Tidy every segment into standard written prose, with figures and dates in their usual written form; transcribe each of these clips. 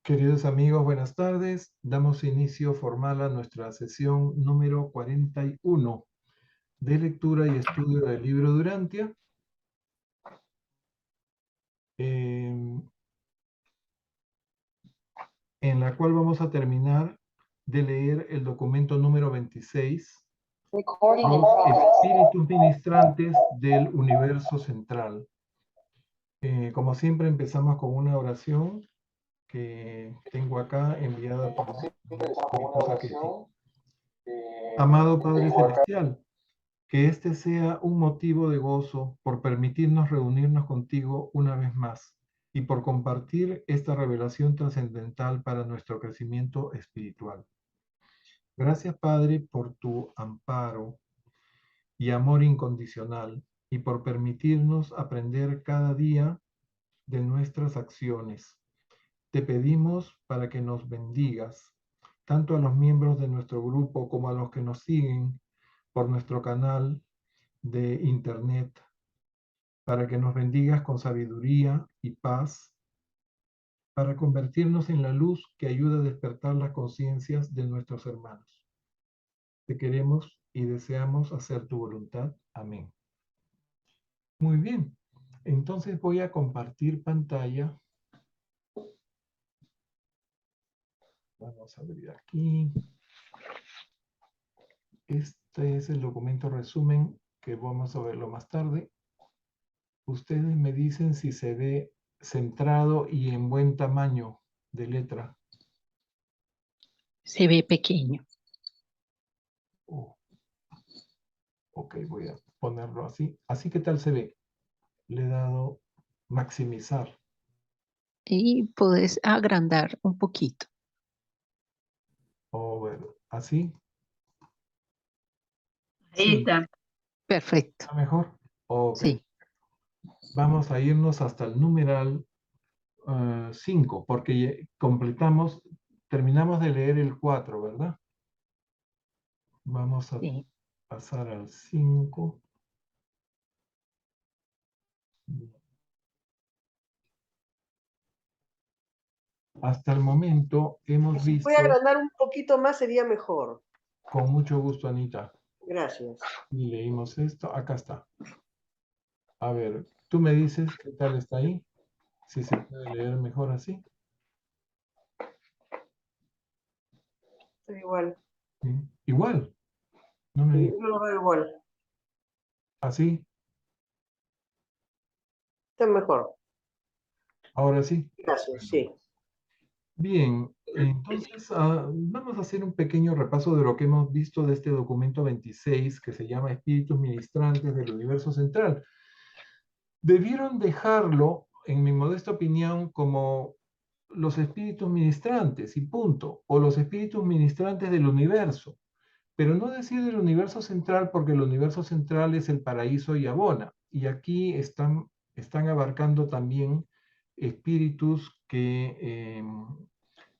Queridos amigos, buenas tardes. Damos inicio formal a nuestra sesión número 41 de lectura y estudio del libro Durantia, en la cual vamos a terminar de leer el documento número 26, los espíritus ministrantes del universo central. Como siempre empezamos con una oración que tengo acá enviada por mi esposa Ketty. Amado Padre Celestial, que este sea un motivo de gozo por permitirnos reunirnos contigo una vez más y por compartir esta revelación trascendental para nuestro crecimiento espiritual. Gracias, Padre, por tu amparo y amor incondicional y por permitirnos aprender cada día de nuestras acciones. Te pedimos para que nos bendigas, tanto a los miembros de nuestro grupo como a los que nos siguen por nuestro canal de internet, para que nos bendigas con sabiduría y paz, para convertirnos en la luz que ayuda a despertar las conciencias de nuestros hermanos. Te queremos y deseamos hacer tu voluntad. Amén. Muy bien, entonces voy a compartir pantalla. Vamos a abrir aquí. Este es el documento resumen que vamos a verlo más tarde. Ustedes me dicen si se ve centrado y en buen tamaño de letra. Se ve pequeño. Oh, ok, voy a ponerlo así. Así, ¿qué tal se ve? Le he dado maximizar. Y puedes agrandar un poquito. O bueno, así. Ahí Sí, está. Perfecto. ¿está mejor? Ok. Sí. Vamos a irnos hasta el numeral 5, porque completamos, terminamos de leer el 4, ¿verdad? Vamos a Sí. pasar al 5. Hasta el momento hemos Si visto... puede agrandar un poquito más sería mejor. Con mucho gusto, Anita. Gracias. Y leímos esto. Acá está. A ver, tú me dices qué tal está ahí. Si se puede leer mejor así. Está igual. Sí. Igual. No me Sí, digas. yo lo veo igual. Así. Está mejor. Ahora sí. Gracias, sí. Bien. Entonces, vamos a hacer un pequeño repaso de lo que hemos visto de este documento 26 que se llama Espíritus Ministrantes del Universo Central. Debieron dejarlo, en mi modesta opinión, como los espíritus ministrantes y punto, o los espíritus ministrantes del universo, pero no decir del universo central porque el universo central es el paraíso y Abona, y aquí están abarcando también espíritus que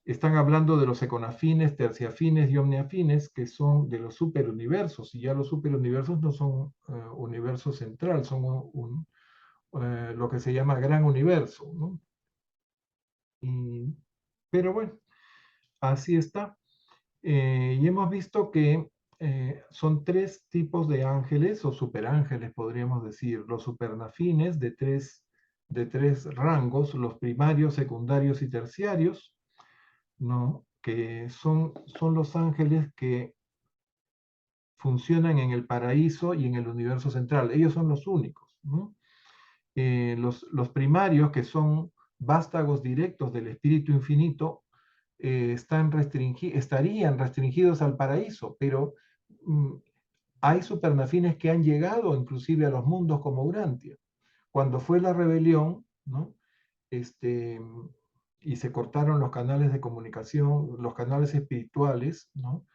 están hablando de los econafines, terciafines y omniafines, que son de los superuniversos, y ya los superuniversos no son universo central, son lo que se llama gran universo, ¿no? Pero bueno, así está. Y hemos visto que son tres tipos de ángeles o superángeles, podríamos decir. Los supernafines de tres rangos, los primarios, secundarios y terciarios, ¿no? Que son los ángeles que funcionan en el paraíso y en el universo central. Ellos son los únicos, ¿no? Los primarios, que son vástagos directos del Espíritu Infinito, estarían restringidos al paraíso, pero hay supernafines que han llegado inclusive a los mundos como Urantia. Cuando fue la rebelión, ¿no? Y se cortaron los canales de comunicación, los canales espirituales, ¿no?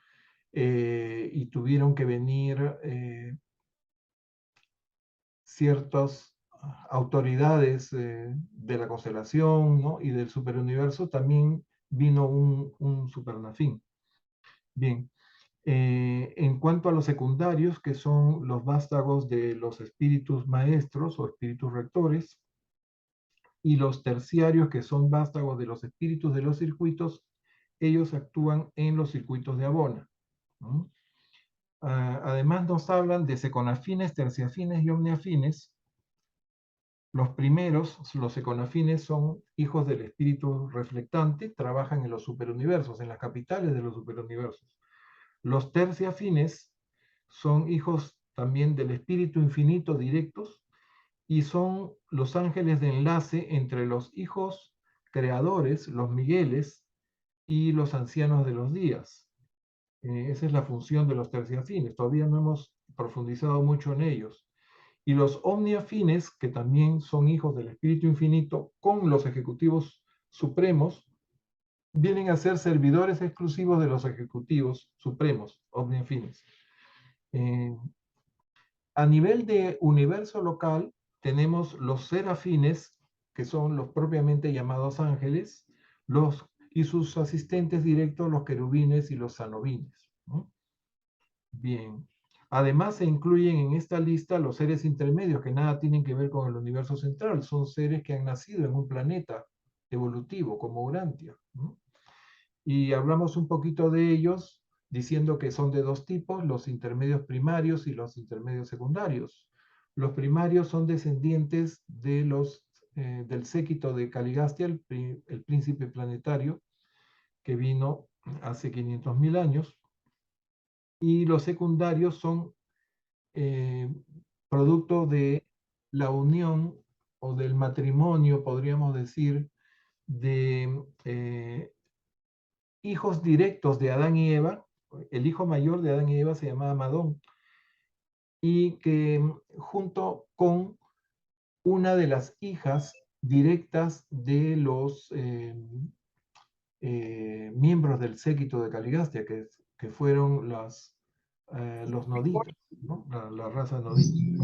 Y tuvieron que venir ciertas autoridades de la constelación, ¿no? Y del superuniverso, también vino un supernafín. Bien, en cuanto a los secundarios, que son los vástagos de los espíritus maestros o espíritus rectores, y los terciarios, que son vástagos de los espíritus de los circuitos, ellos actúan en los circuitos de Abona, ¿no? Además nos hablan de seconafines, terciafines y omniafines. Los primeros, los seconafines, son hijos del espíritu reflectante, trabajan en los superuniversos, en las capitales de los superuniversos. Los terciafines son hijos también del espíritu infinito directos y son los ángeles de enlace entre los hijos creadores, los Migueles, y los ancianos de los días. Esa es la función de los terciafines. Todavía no hemos profundizado mucho en ellos. Y los omniafines, que también son hijos del Espíritu Infinito, con los ejecutivos supremos, vienen a ser servidores exclusivos de los ejecutivos supremos, omniafines. A nivel de universo local, tenemos los serafines, que son los propiamente llamados ángeles, y sus asistentes directos, los querubines y los sanobines, ¿no? Bien. Además, se incluyen en esta lista los seres intermedios, que nada tienen que ver con el universo central. Son seres que han nacido en un planeta evolutivo, como Urantia, ¿no? Y hablamos un poquito de ellos, diciendo que son de dos tipos, los intermedios primarios y los intermedios secundarios. Los primarios son descendientes de del séquito de Caligastia, el príncipe planetario, que vino hace 500.000 años, y los secundarios son producto de la unión o del matrimonio, podríamos decir, de hijos directos de Adán y Eva. El hijo mayor de Adán y Eva se llamaba Madón, y que junto con una de las hijas directas de los miembros del séquito de Caligastia, que fueron los noditas, ¿no? La raza nodita.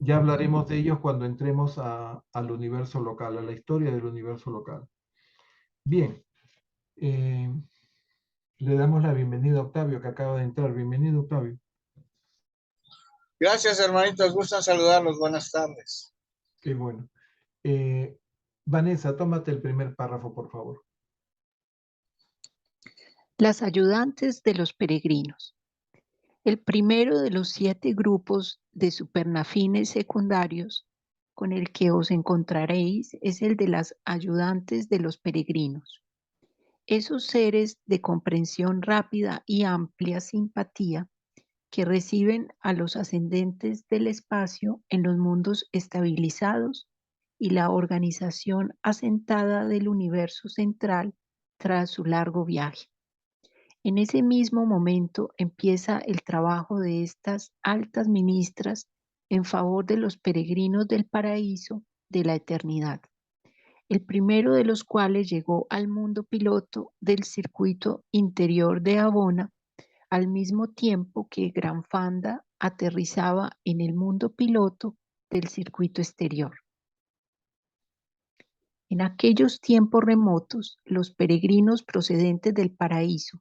Ya hablaremos de ellos cuando entremos al universo local, a la historia del universo local. Bien, le damos la bienvenida a Octavio, que acaba de entrar. Bienvenido, Octavio. Gracias, hermanitos. Gustan saludarlos. Buenas tardes. Qué bueno. Vanessa, tómate el primer párrafo, por favor. Las ayudantes de los peregrinos. El primero de los 7 grupos de supernafines secundarios con el que os encontraréis es el de las ayudantes de los peregrinos. Esos seres de comprensión rápida y amplia simpatía que reciben a los ascendentes del espacio en los mundos estabilizados y la organización asentada del universo central tras su largo viaje. En ese mismo momento empieza el trabajo de estas altas ministras en favor de los peregrinos del paraíso de la eternidad, el primero de los cuales llegó al mundo piloto del circuito interior de Abona, al mismo tiempo que Granfanda aterrizaba en el mundo piloto del circuito exterior. En aquellos tiempos remotos, los peregrinos procedentes del paraíso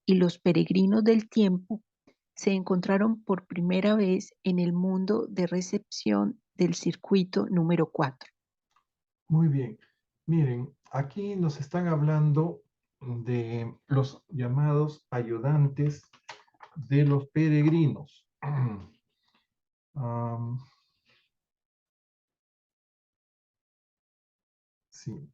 y los peregrinos del tiempo se encontraron por primera vez en el mundo de recepción del circuito número 4. Muy bien. Miren, aquí nos están hablando de los llamados ayudantes de los peregrinos. Sí.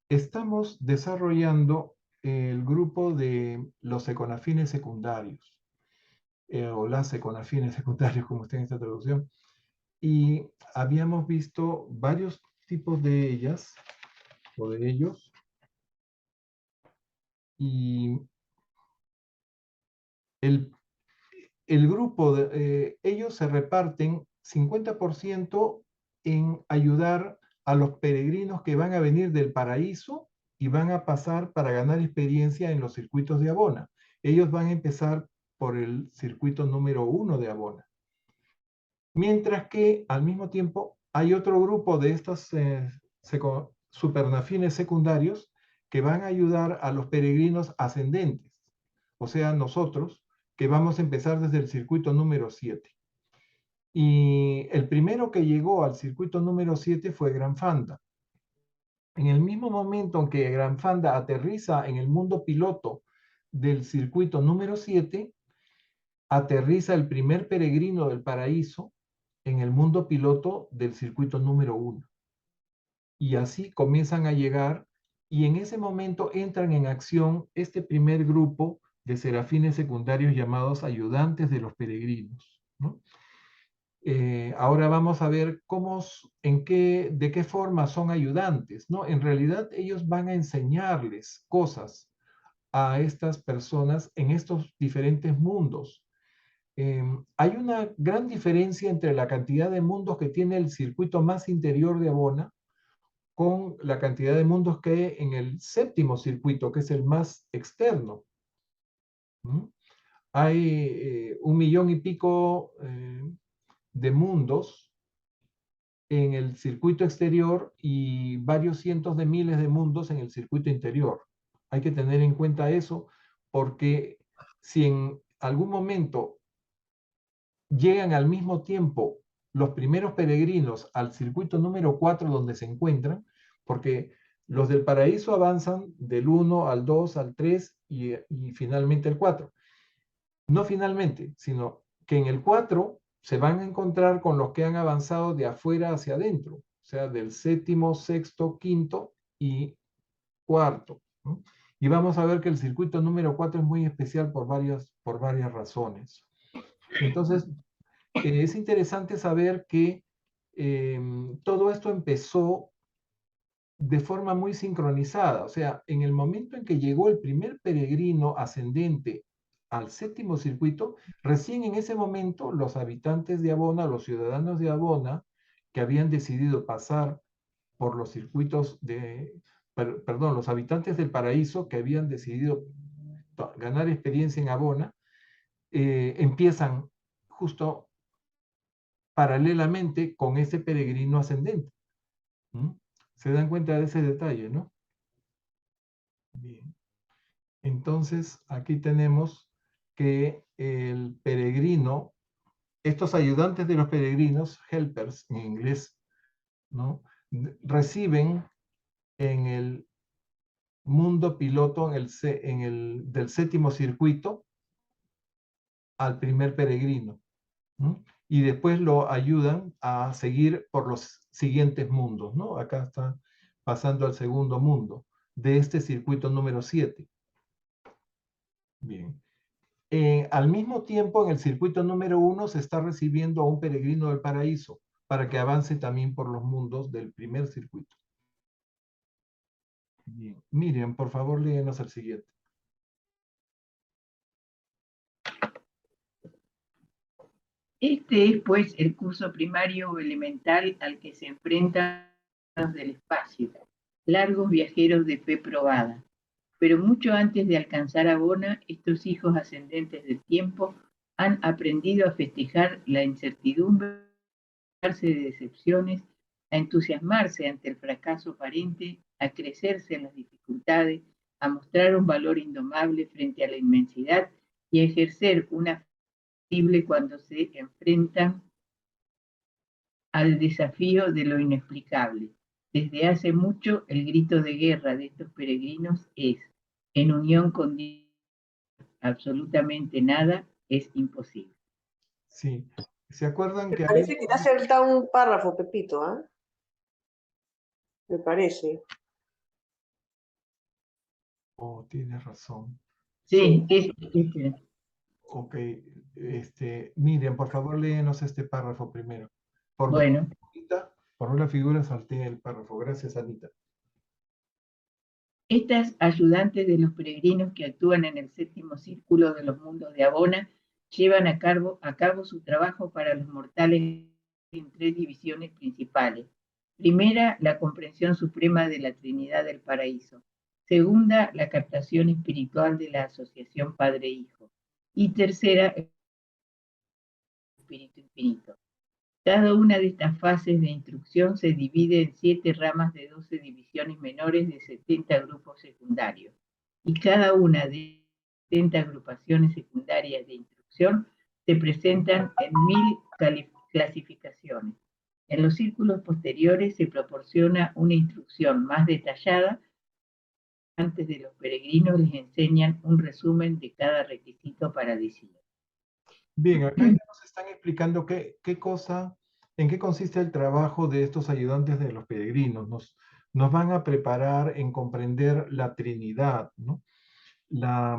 Estamos desarrollando el grupo de los seconafines secundarios, o las seconafines secundarios, como está en esta traducción, y habíamos visto varios tipos de ellas, o de ellos, y el grupo, ellos se reparten 50% en ayudar a los peregrinos que van a venir del paraíso y van a pasar para ganar experiencia en los circuitos de Abona. Ellos van a empezar por el circuito número 1 de Abona. Mientras que al mismo tiempo hay otro grupo de estos supernafines secundarios que van a ayudar a los peregrinos ascendentes, o sea, nosotros, que vamos a empezar desde el circuito número 7. Y el primero que llegó al circuito número 7 fue Gran Fanda. En el mismo momento en que Gran Fanda aterriza en el mundo piloto del circuito número 7, aterriza el primer peregrino del paraíso en el mundo piloto del circuito número 1. Y así comienzan a llegar, y en ese momento entran en acción este primer grupo de serafines secundarios llamados ayudantes de los peregrinos, ¿no? Ahora vamos a ver de qué forma son ayudantes, ¿no? En realidad ellos van a enseñarles cosas a estas personas en estos diferentes mundos. Hay una gran diferencia entre la cantidad de mundos que tiene el circuito más interior de Abona con la cantidad de mundos que hay en el séptimo circuito, que es el más externo. ¿Mm? Hay 1,000,000 y pico de mundos en el circuito exterior y varios cientos de miles de mundos en el circuito interior. Hay que tener en cuenta eso, porque si en algún momento llegan al mismo tiempo los primeros peregrinos al circuito número 4 donde se encuentran, porque los del paraíso avanzan del 1 al 2 al 3 y finalmente el 4. No finalmente, sino que en el 4 se van a encontrar con los que han avanzado de afuera hacia adentro, o sea, del séptimo, sexto, quinto y cuarto, ¿no? Y vamos a ver que el circuito número 4 es muy especial por varias razones. Entonces, es interesante saber que todo esto empezó de forma muy sincronizada. O sea, en el momento en que llegó el primer peregrino ascendente al séptimo circuito, recién en ese momento los habitantes de Abona, los ciudadanos de Abona, que habían decidido pasar por los circuitos perdón, los habitantes del paraíso que habían decidido ganar experiencia en Abona, empiezan justo paralelamente con ese peregrino ascendente. ¿Mm? ¿Se dan cuenta de ese detalle, no? Bien. Entonces, aquí tenemos que el peregrino, estos ayudantes de los peregrinos, helpers en inglés, ¿no? Reciben en el mundo piloto, del séptimo circuito, al primer peregrino, ¿no? Y después lo ayudan a seguir por los siguientes mundos, ¿no? Acá está pasando al segundo mundo de este circuito número 7. Bien. Al mismo tiempo, en el circuito número 1 se está recibiendo a un peregrino del paraíso para que avance también por los mundos del primer circuito. Bien. Miriam, por favor, léenos el siguiente. Este es, pues, el curso primario o elemental al que se enfrentan los del espacio, largos viajeros de fe probada. Pero mucho antes de alcanzar Abona, estos hijos ascendentes del tiempo han aprendido a festejar la incertidumbre, a de decepciones, a entusiasmarse ante el fracaso aparente, a crecerse en las dificultades, a mostrar un valor indomable frente a la inmensidad y a ejercer una cuando se enfrentan al desafío de lo inexplicable. Desde hace mucho, el grito de guerra de estos peregrinos es: en unión con Dios, absolutamente nada es imposible. Sí. ¿Se acuerdan Me que parece que te ha saltado un párrafo, Pepito, ¿ah? Me parece. Oh, tienes razón. Sí, Ok, Miriam, por favor, léenos este párrafo primero. Bueno, Por una figura salté el párrafo. Gracias, Anita. estas ayudantes de los peregrinos que actúan en el séptimo círculo de los mundos de Abona llevan a cabo su trabajo para los mortales en 3 divisiones principales. Primera, la comprensión suprema de la Trinidad del Paraíso. Segunda, la captación espiritual de la asociación Padre-Hijo. Y tercera, el Espíritu Infinito. Cada una de estas fases de instrucción se divide en 7 ramas de 12 divisiones menores de 70 grupos secundarios. Y cada una de 70 agrupaciones secundarias de instrucción se presentan en 1000 clasificaciones. En los círculos posteriores se proporciona una instrucción más detallada. Antes de los peregrinos les enseñan un resumen de cada requisito para decidir. Bien, acá ya nos están explicando en qué consiste el trabajo de estos ayudantes de los peregrinos. Nos van a preparar en comprender la Trinidad, ¿no? La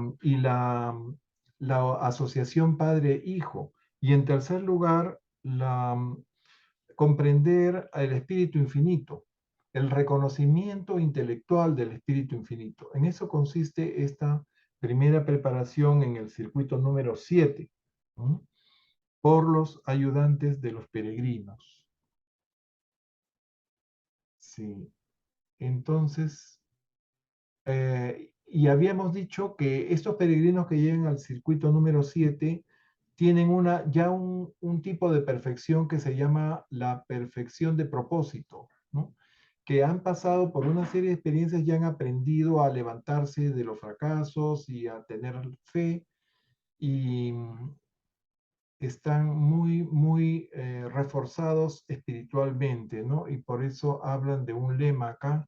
asociación Padre-Hijo. Y en tercer lugar, comprender el Espíritu Infinito, el reconocimiento intelectual del Espíritu Infinito. En eso consiste esta primera preparación en el circuito número 7, ¿no? Por los ayudantes de los peregrinos. Sí. Entonces, y habíamos dicho que estos peregrinos que llegan al circuito número 7 tienen ya un tipo de perfección que se llama la perfección de propósito, ¿no? Que han pasado por una serie de experiencias y han aprendido a levantarse de los fracasos y a tener fe, y están muy reforzados espiritualmente, ¿no? Y por eso hablan de un lema acá,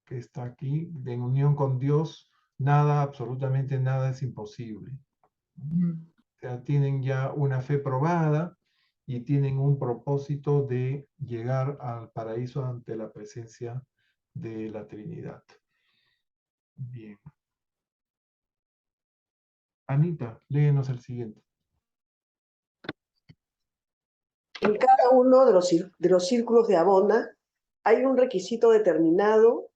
que está aquí: en unión con Dios, nada, absolutamente nada es imposible. O sea, tienen ya una fe probada y tienen un propósito de llegar al paraíso ante la presencia de la Trinidad. Bien. Anita, léenos el siguiente. En cada uno de los círculos de Abona hay un requisito determinado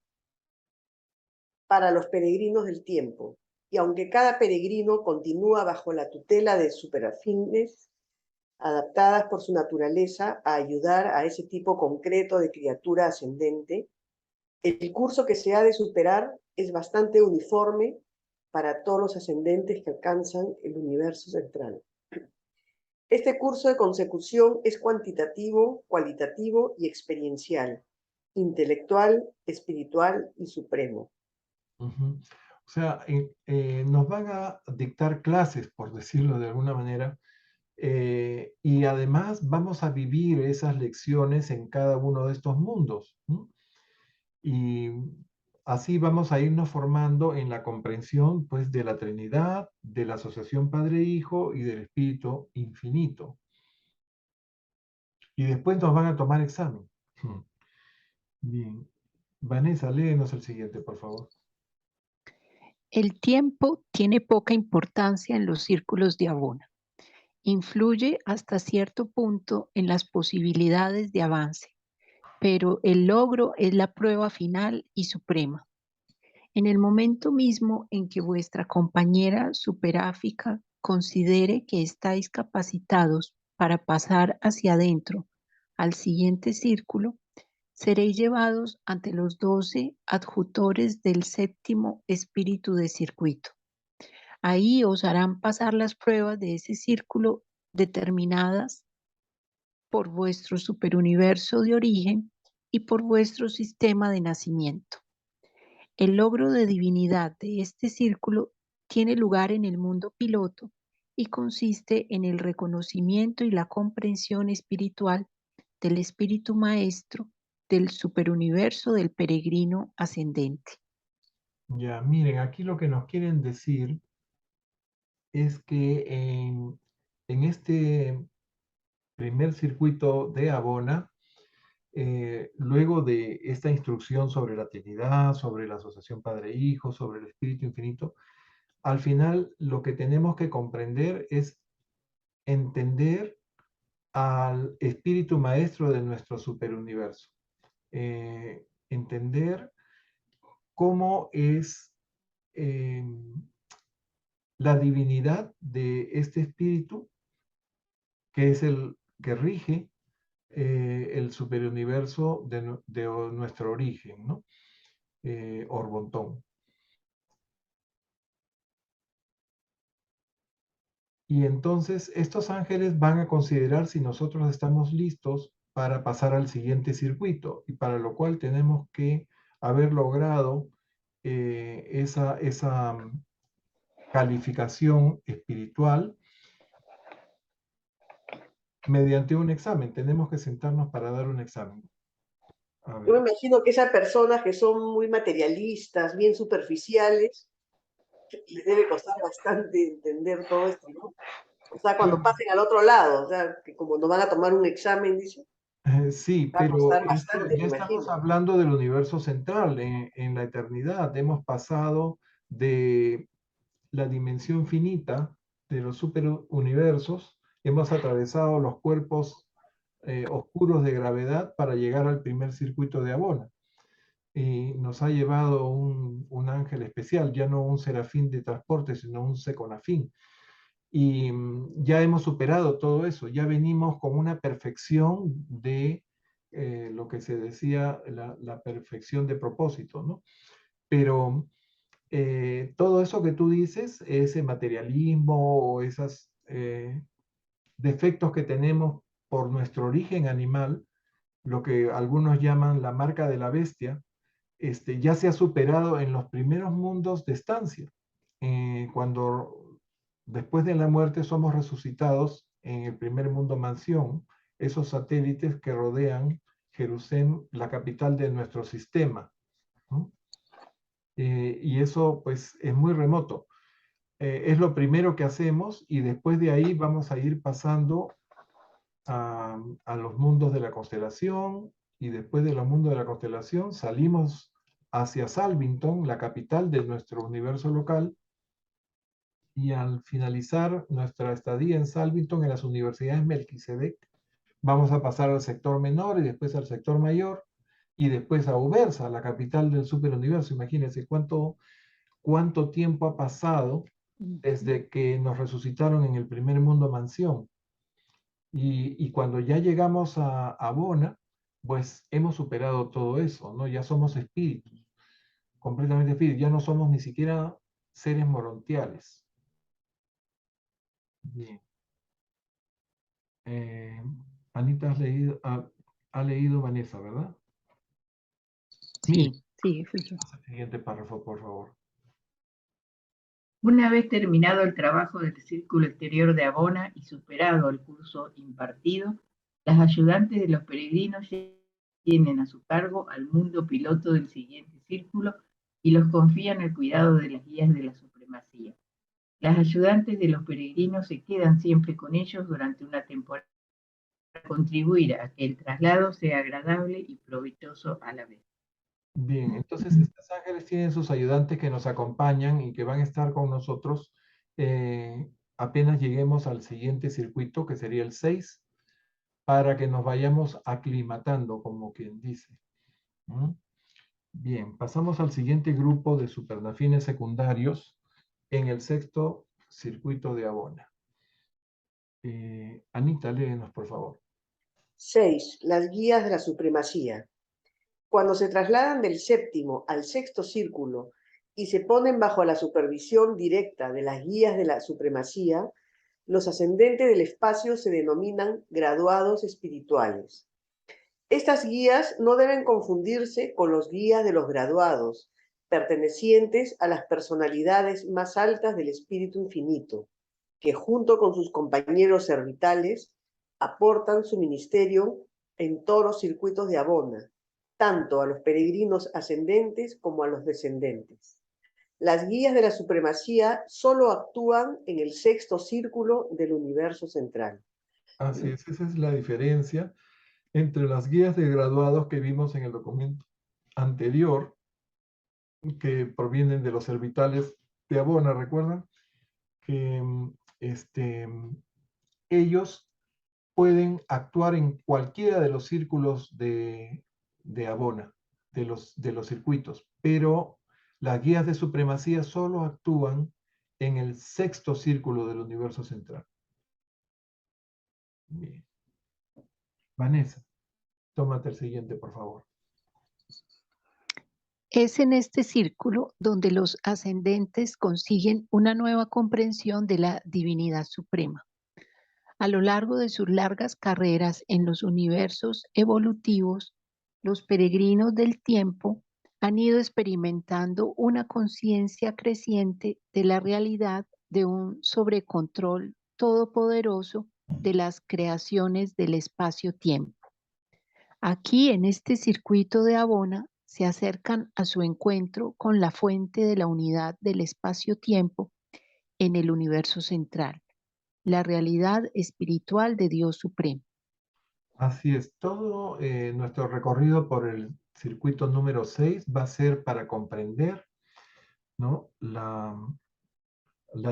para los peregrinos del tiempo, y aunque cada peregrino continúa bajo la tutela de superafines, adaptadas por su naturaleza a ayudar a ese tipo concreto de criatura ascendente, el curso que se ha de superar es bastante uniforme para todos los ascendentes que alcanzan el universo central. Este curso de consecución es cuantitativo, cualitativo y experiencial, intelectual, espiritual y supremo. O sea, nos van a dictar clases, por decirlo de alguna manera, y además vamos a vivir esas lecciones en cada uno de estos mundos, ¿no? Y así vamos a irnos formando en la comprensión, pues, de la Trinidad, de la asociación Padre-Hijo y del Espíritu Infinito. Y después nos van a tomar examen. Bien. Vanessa, léenos el siguiente, por favor. El tiempo tiene poca importancia en los círculos de Abona. Influye hasta cierto punto en las posibilidades de avance, pero el logro es la prueba final y suprema. En el momento mismo en que vuestra compañera superáfica considere que estáis capacitados para pasar hacia adentro al siguiente círculo, seréis llevados ante los 12 adjutores del séptimo espíritu de circuito. Ahí os harán pasar las pruebas de ese círculo determinadas por vuestro superuniverso de origen y por vuestro sistema de nacimiento. El logro de divinidad de este círculo tiene lugar en el mundo piloto y consiste en el reconocimiento y la comprensión espiritual del espíritu maestro del superuniverso del peregrino ascendente. Ya, miren, aquí lo que nos quieren decir es que en este primer circuito de Abona, luego de esta instrucción sobre la Trinidad, sobre la asociación Padre-Hijo, sobre el Espíritu Infinito, al final lo que tenemos que comprender es entender al Espíritu Maestro de nuestro superuniverso. Entender cómo es la divinidad de este Espíritu, que es el que rige el superuniverso de nuestro origen, ¿no? Orbontón. Y entonces estos ángeles van a considerar si nosotros estamos listos para pasar al siguiente circuito, y para lo cual tenemos que haber logrado esa calificación espiritual mediante un examen. Tenemos que sentarnos para dar un examen. A Yo me ver. imagino que esas personas que son muy materialistas, bien superficiales, les debe costar bastante entender todo esto, ¿no? O sea, cuando pasen al otro lado, o sea, que como no van a tomar un examen, dice, Sí, va a pero costar esto bastante, ya me estamos imagino. hablando del universo central en la eternidad. Hemos pasado de la dimensión finita de los superuniversos, hemos atravesado los cuerpos oscuros de gravedad para llegar al primer circuito de Abona. Y nos ha llevado un ángel especial, ya no un serafín de transporte, sino un seconafín. Y ya hemos superado todo eso, ya venimos con una perfección de lo que se decía la perfección de propósito, ¿no? Pero todo eso que tú dices, ese materialismo o esos defectos que tenemos por nuestro origen animal, lo que algunos llaman la marca de la bestia, ya se ha superado en los primeros mundos de estancia. Cuando después de la muerte somos resucitados en el primer mundo mansión, esos satélites que rodean Jerusalén, la capital de nuestro sistema, ¿no? Y eso pues es muy remoto. Es lo primero que hacemos y después de ahí vamos a ir pasando a los mundos de la constelación y después de los mundos de la constelación salimos hacia Salvington, la capital de nuestro universo local, y al finalizar nuestra estadía en Salvington, en las universidades Melquisedec, vamos a pasar al sector menor y después al sector mayor y después a Ubersa, la capital del superuniverso. Imagínense cuánto tiempo ha pasado desde que nos resucitaron en el primer mundo mansión. Y cuando ya llegamos a Abona, pues hemos superado todo eso, ¿no? Ya somos espíritus, completamente espíritus, ya no somos ni siquiera seres morontiales. Bien. Anita, ha leído Vanessa, ¿verdad? Mire, Sí, sí, fui yo. pasa al siguiente párrafo, por favor. Una vez terminado el trabajo del círculo exterior de Abona y superado el curso impartido, las ayudantes de los peregrinos tienen a su cargo al mundo piloto del siguiente círculo y los confían el cuidado de las guías de la supremacía. Las ayudantes de los peregrinos se quedan siempre con ellos durante una temporada para contribuir a que el traslado sea agradable y provechoso a la vez. Bien, entonces estos ángeles tienen sus ayudantes que nos acompañan y que van a estar con nosotros apenas lleguemos al siguiente circuito, que sería el 6, para que nos vayamos aclimatando, como quien dice. ¿Mm? Bien, pasamos al siguiente grupo de supernafines secundarios en el sexto circuito de Abona. Anita, léenos, por favor. 6. Las guías de la supremacía. Cuando se trasladan del séptimo al sexto círculo y se ponen bajo la supervisión directa de las guías de la supremacía, los ascendentes del espacio se denominan graduados espirituales. Estas guías no deben confundirse con los guías de los graduados, pertenecientes a las personalidades más altas del espíritu infinito, que junto con sus compañeros servitales aportan su ministerio en todos los circuitos de Abona, tanto a los peregrinos ascendentes como a los descendentes. Las guías de la supremacía solo actúan en el sexto círculo del universo central. Así es, esa es la diferencia entre las guías de graduados que vimos en el documento anterior, que provienen de los servitales de Abona, ¿recuerdan? Que ellos pueden actuar en cualquiera de los círculos de Abona, de los circuitos, pero las guías de supremacía solo actúan en el sexto círculo del universo central. Bien. Vanessa, tómate el siguiente, por favor. Es en este círculo donde los ascendentes consiguen una nueva comprensión de la divinidad suprema. A lo largo de sus largas carreras en los universos evolutivos, los peregrinos del tiempo han ido experimentando una conciencia creciente de la realidad de un sobrecontrol todopoderoso de las creaciones del espacio-tiempo. Aquí, en este circuito de Abona, se acercan a su encuentro con la fuente de la unidad del espacio-tiempo en el universo central, la realidad espiritual de Dios Supremo. Así es, todo nuestro recorrido por el circuito número 6 va a ser para comprender, ¿no?, la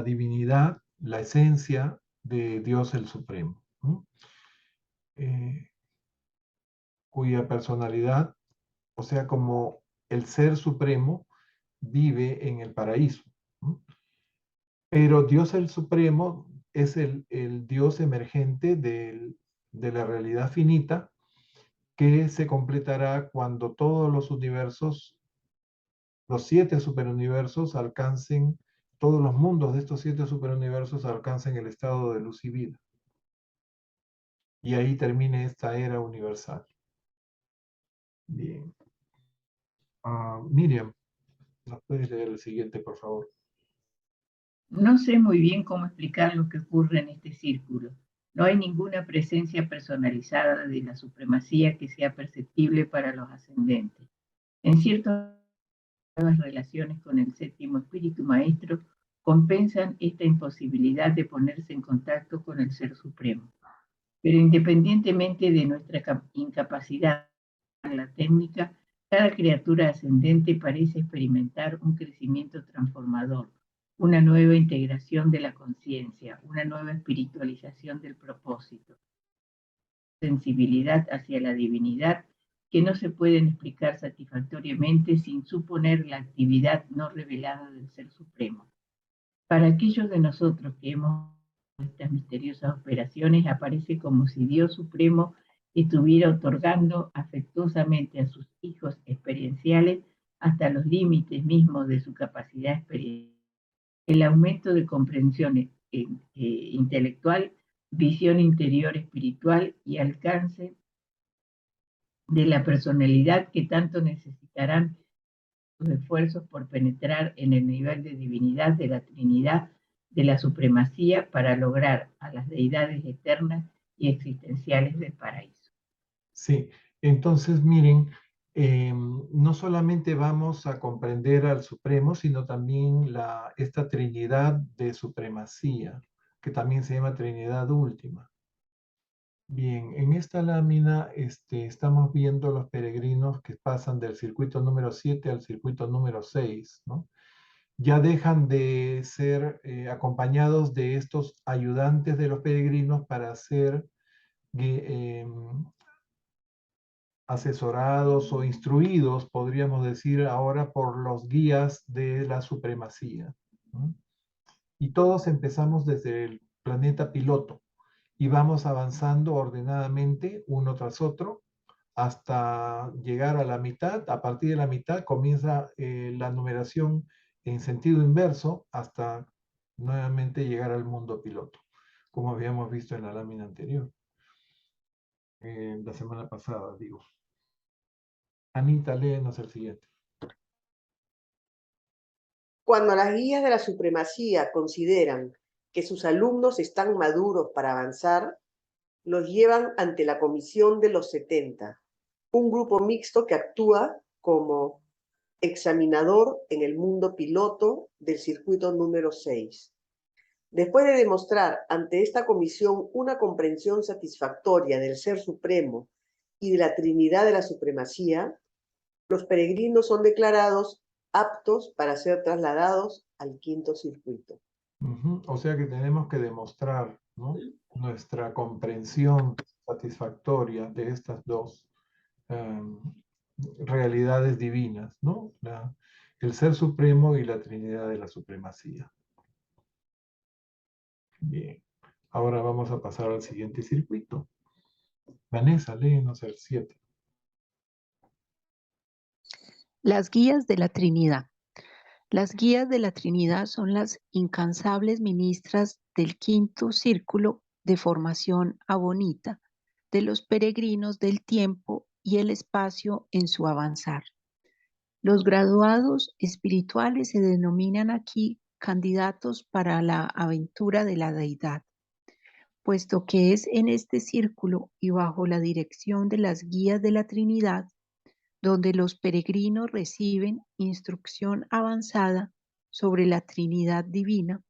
divinidad, la esencia de Dios el Supremo, ¿no? Cuya personalidad, o sea, como el Ser Supremo, vive en el paraíso, ¿no? Pero Dios el Supremo es el Dios emergente de la realidad finita, que se completará cuando todos los universos, los 7 superuniversos alcancen, todos los mundos de estos 7 superuniversos alcancen el estado de luz y vida. Y ahí termine esta era universal. Bien. Miriam, ¿nos puedes leer el siguiente, por favor? No sé muy bien cómo explicar lo que ocurre en este círculo. No hay ninguna presencia personalizada de la supremacía que sea perceptible para los ascendentes. En ciertas relaciones con el séptimo espíritu maestro compensan esta imposibilidad de ponerse en contacto con el Ser Supremo. Pero independientemente de nuestra incapacidad en la técnica, cada criatura ascendente parece experimentar un crecimiento transformador, una nueva integración de la conciencia, una nueva espiritualización del propósito, sensibilidad hacia la divinidad que no se pueden explicar satisfactoriamente sin suponer la actividad no revelada del Ser Supremo. Para aquellos de nosotros que hemos visto estas misteriosas operaciones, aparece como si Dios Supremo estuviera otorgando afectuosamente a sus hijos experienciales, hasta los límites mismos de su capacidad experiencial, el aumento de comprensión intelectual, visión interior espiritual y alcance de la personalidad que tanto necesitarán sus esfuerzos por penetrar en el nivel de divinidad de la Trinidad, de la supremacía, para lograr a las deidades eternas y existenciales del paraíso. Sí, entonces miren, no solamente vamos a comprender al Supremo, sino también esta Trinidad de supremacía, que también se llama Trinidad Última. Bien, en esta lámina estamos viendo los peregrinos que pasan del circuito número 7 al circuito número 6, ¿no? Ya dejan de ser acompañados de estos ayudantes de los peregrinos para ser asesorados o instruidos, podríamos decir ahora, por los guías de la supremacía, ¿no? Y todos empezamos desde el planeta piloto y vamos avanzando ordenadamente uno tras otro hasta llegar a la mitad. A partir de la mitad comienza la numeración en sentido inverso hasta nuevamente llegar al mundo piloto, como habíamos visto en la lámina anterior, la semana pasada, digo. Anita, léenos el siguiente. Cuando las guías de la supremacía consideran que sus alumnos están maduros para avanzar, los llevan ante la Comisión de los 70, un grupo mixto que actúa como examinador en el mundo piloto del circuito número 6. Después de demostrar ante esta comisión una comprensión satisfactoria del Ser Supremo y de la Trinidad de la Supremacía, los peregrinos son declarados aptos para ser trasladados al quinto circuito. O sea que tenemos que demostrar, ¿no?, nuestra comprensión satisfactoria de estas dos realidades divinas, ¿no? El Ser Supremo y la Trinidad de la Supremacía. Bien, ahora vamos a pasar al siguiente circuito. Vanessa, léenos el 7. Las guías de la Trinidad. Las guías de la Trinidad son las incansables ministras del quinto círculo de formación abonita de los peregrinos del tiempo y el espacio en su avanzar. Los graduados espirituales se denominan aquí candidatos para la aventura de la deidad. puesto que es en este círculo y bajo la dirección de las guías de la Trinidad, donde los peregrinos reciben instrucción avanzada sobre la Trinidad Divina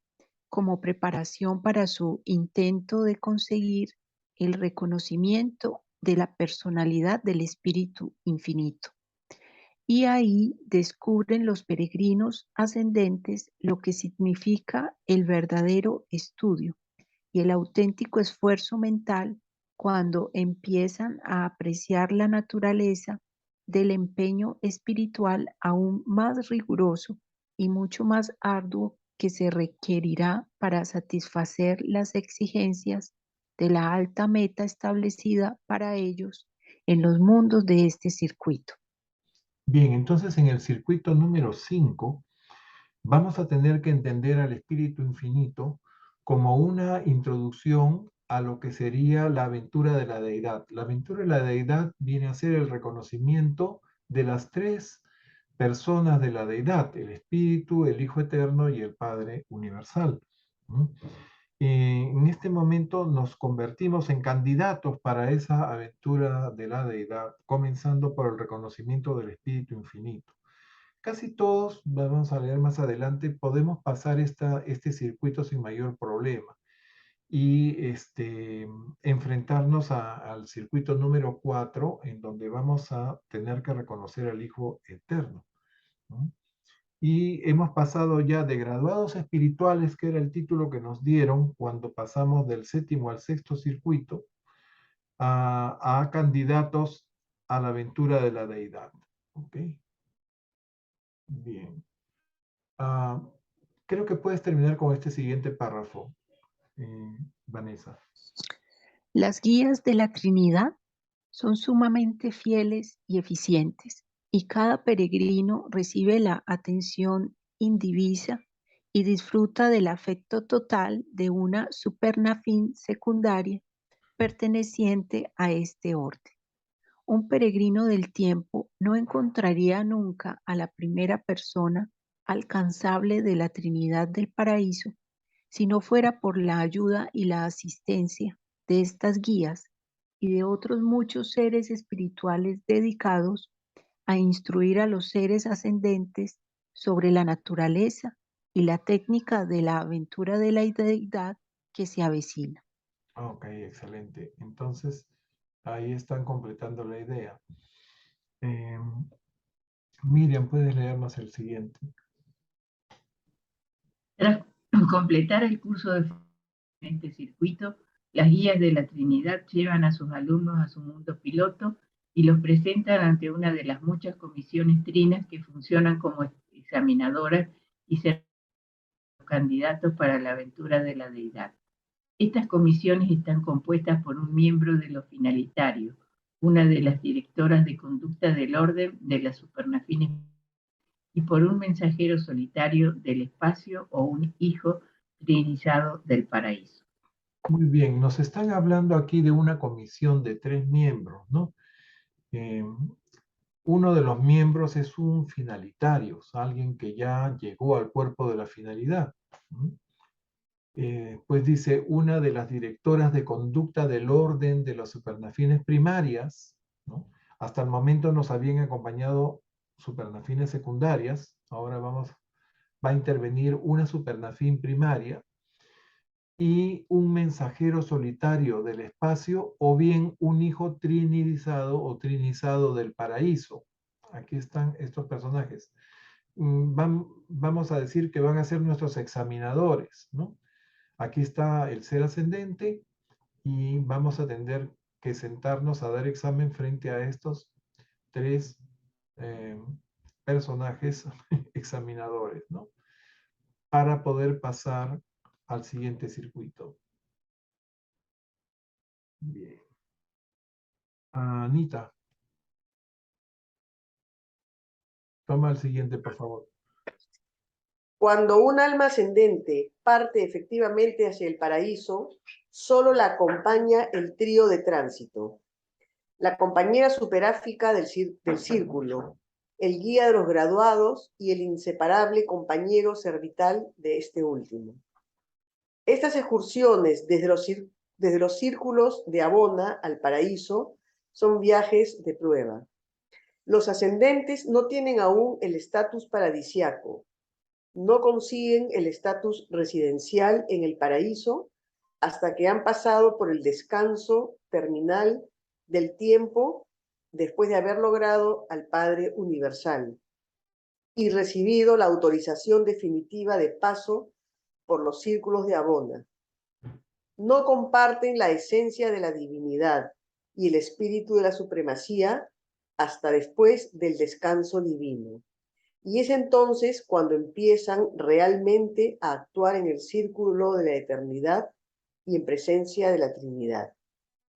como preparación para su intento de conseguir el reconocimiento de la personalidad del Espíritu Infinito. Y ahí descubren los peregrinos ascendentes lo que significa el verdadero estudio y el auténtico esfuerzo mental cuando empiezan a apreciar la naturaleza del empeño espiritual aún más riguroso y mucho más arduo que se requerirá para satisfacer las exigencias de la alta meta establecida para ellos en los mundos de este circuito. Bien, entonces en el circuito número 5 vamos a tener que entender al Espíritu Infinito como una introducción a lo que sería la aventura de la deidad. La aventura de la deidad viene a ser el reconocimiento de las tres personas de la deidad, el Espíritu, el Hijo Eterno y el Padre Universal. En este momento nos convertimos en candidatos para esa aventura de la deidad, comenzando por el reconocimiento del Espíritu Infinito. Casi todos, vamos a leer más adelante, podemos pasar este circuito sin mayor problema y enfrentarnos al circuito número 4, en donde vamos a tener que reconocer al Hijo Eterno, ¿no? Y hemos pasado ya de graduados espirituales, que era el título que nos dieron cuando pasamos del 7º al 6º circuito, a candidatos a la aventura de la deidad. ¿Ok? Bien. Creo que puedes terminar con este siguiente párrafo, Vanessa. Las guías de la Trinidad son sumamente fieles y eficientes, y cada peregrino recibe la atención indivisa y disfruta del afecto total de una supernafín secundaria perteneciente a este orden. Un peregrino del tiempo no encontraría nunca a la primera persona alcanzable de la Trinidad del Paraíso si no fuera por la ayuda y la asistencia de estas guías y de otros muchos seres espirituales dedicados a instruir a los seres ascendentes sobre la naturaleza y la técnica de la aventura de la deidad que se avecina. Ok, excelente. Entonces, ahí están completando la idea. Miriam, ¿puedes leernos el siguiente? Tras completar el curso de este circuito, las guías de la Trinidad llevan a sus alumnos a su mundo piloto y los presentan ante una de las muchas comisiones trinas que funcionan como examinadoras y serán candidatos para la aventura de la deidad. Estas comisiones están compuestas por un miembro de los finalitarios, una de las directoras de conducta del orden de las supernafines y por un mensajero solitario del espacio o un hijo trinizado del paraíso. Muy bien, nos están hablando aquí de una comisión de 3 miembros, ¿no? Uno de los miembros es un finalitario, alguien que ya llegó al cuerpo de la finalidad. Pues dice, una de las directoras de conducta del orden de las supernafines primarias, ¿no? Hasta el momento nos habían acompañado supernafines secundarias, ahora va a intervenir una supernafín primaria, y un mensajero solitario del espacio, o bien un hijo trinizado o trinizado del paraíso. Aquí están estos personajes. Vamos a decir que van a ser nuestros examinadores, ¿no? Aquí está el ser ascendente y vamos a tener que sentarnos a dar examen frente a estos 3 personajes examinadores, ¿no? Para poder pasar al siguiente circuito. Bien. Anita. Toma el siguiente, por favor. Cuando un alma ascendente parte efectivamente hacia el paraíso, solo la acompaña el trío de tránsito, la compañera superáfica del círculo, el guía de los graduados y el inseparable compañero cervital de este último. Estas excursiones desde desde los círculos de Abona al paraíso son viajes de prueba. Los ascendentes no tienen aún el estatus paradisiaco, no consiguen el estatus residencial en el paraíso hasta que han pasado por el descanso terminal del tiempo después de haber logrado al Padre Universal y recibido la autorización definitiva de paso por los círculos de Abona. No comparten la esencia de la divinidad y el espíritu de la supremacía hasta después del descanso divino. Y es entonces cuando empiezan realmente a actuar en el círculo de la eternidad y en presencia de la Trinidad.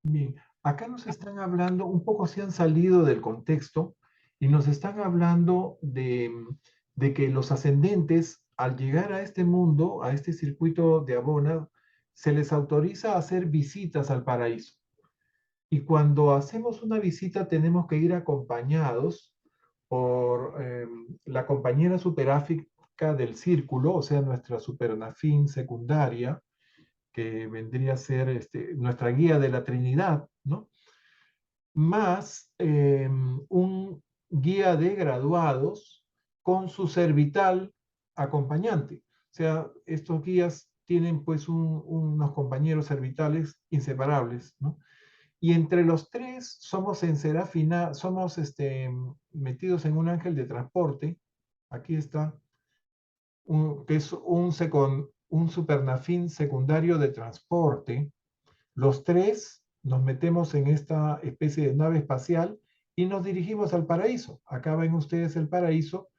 Bien, acá nos están hablando, un poco se han salido del contexto y nos están hablando de que los ascendentes, al llegar a este mundo, a este circuito de Abona, se les autoriza a hacer visitas al paraíso. Y cuando hacemos una visita tenemos que ir acompañados por la compañera superáfica del círculo, o sea, nuestra supernafín secundaria, que vendría a ser nuestra guía de la Trinidad, ¿no? Más un guía de graduados con su servital acompañante. O sea, estos guías tienen pues unos compañeros servitales inseparables, ¿no? Y entre los tres somos en serafina, somos metidos en un ángel de transporte. Aquí está, que es un supernafín secundario de transporte. Los tres nos metemos en esta especie de nave espacial y nos dirigimos al paraíso. Acá ven ustedes el paraíso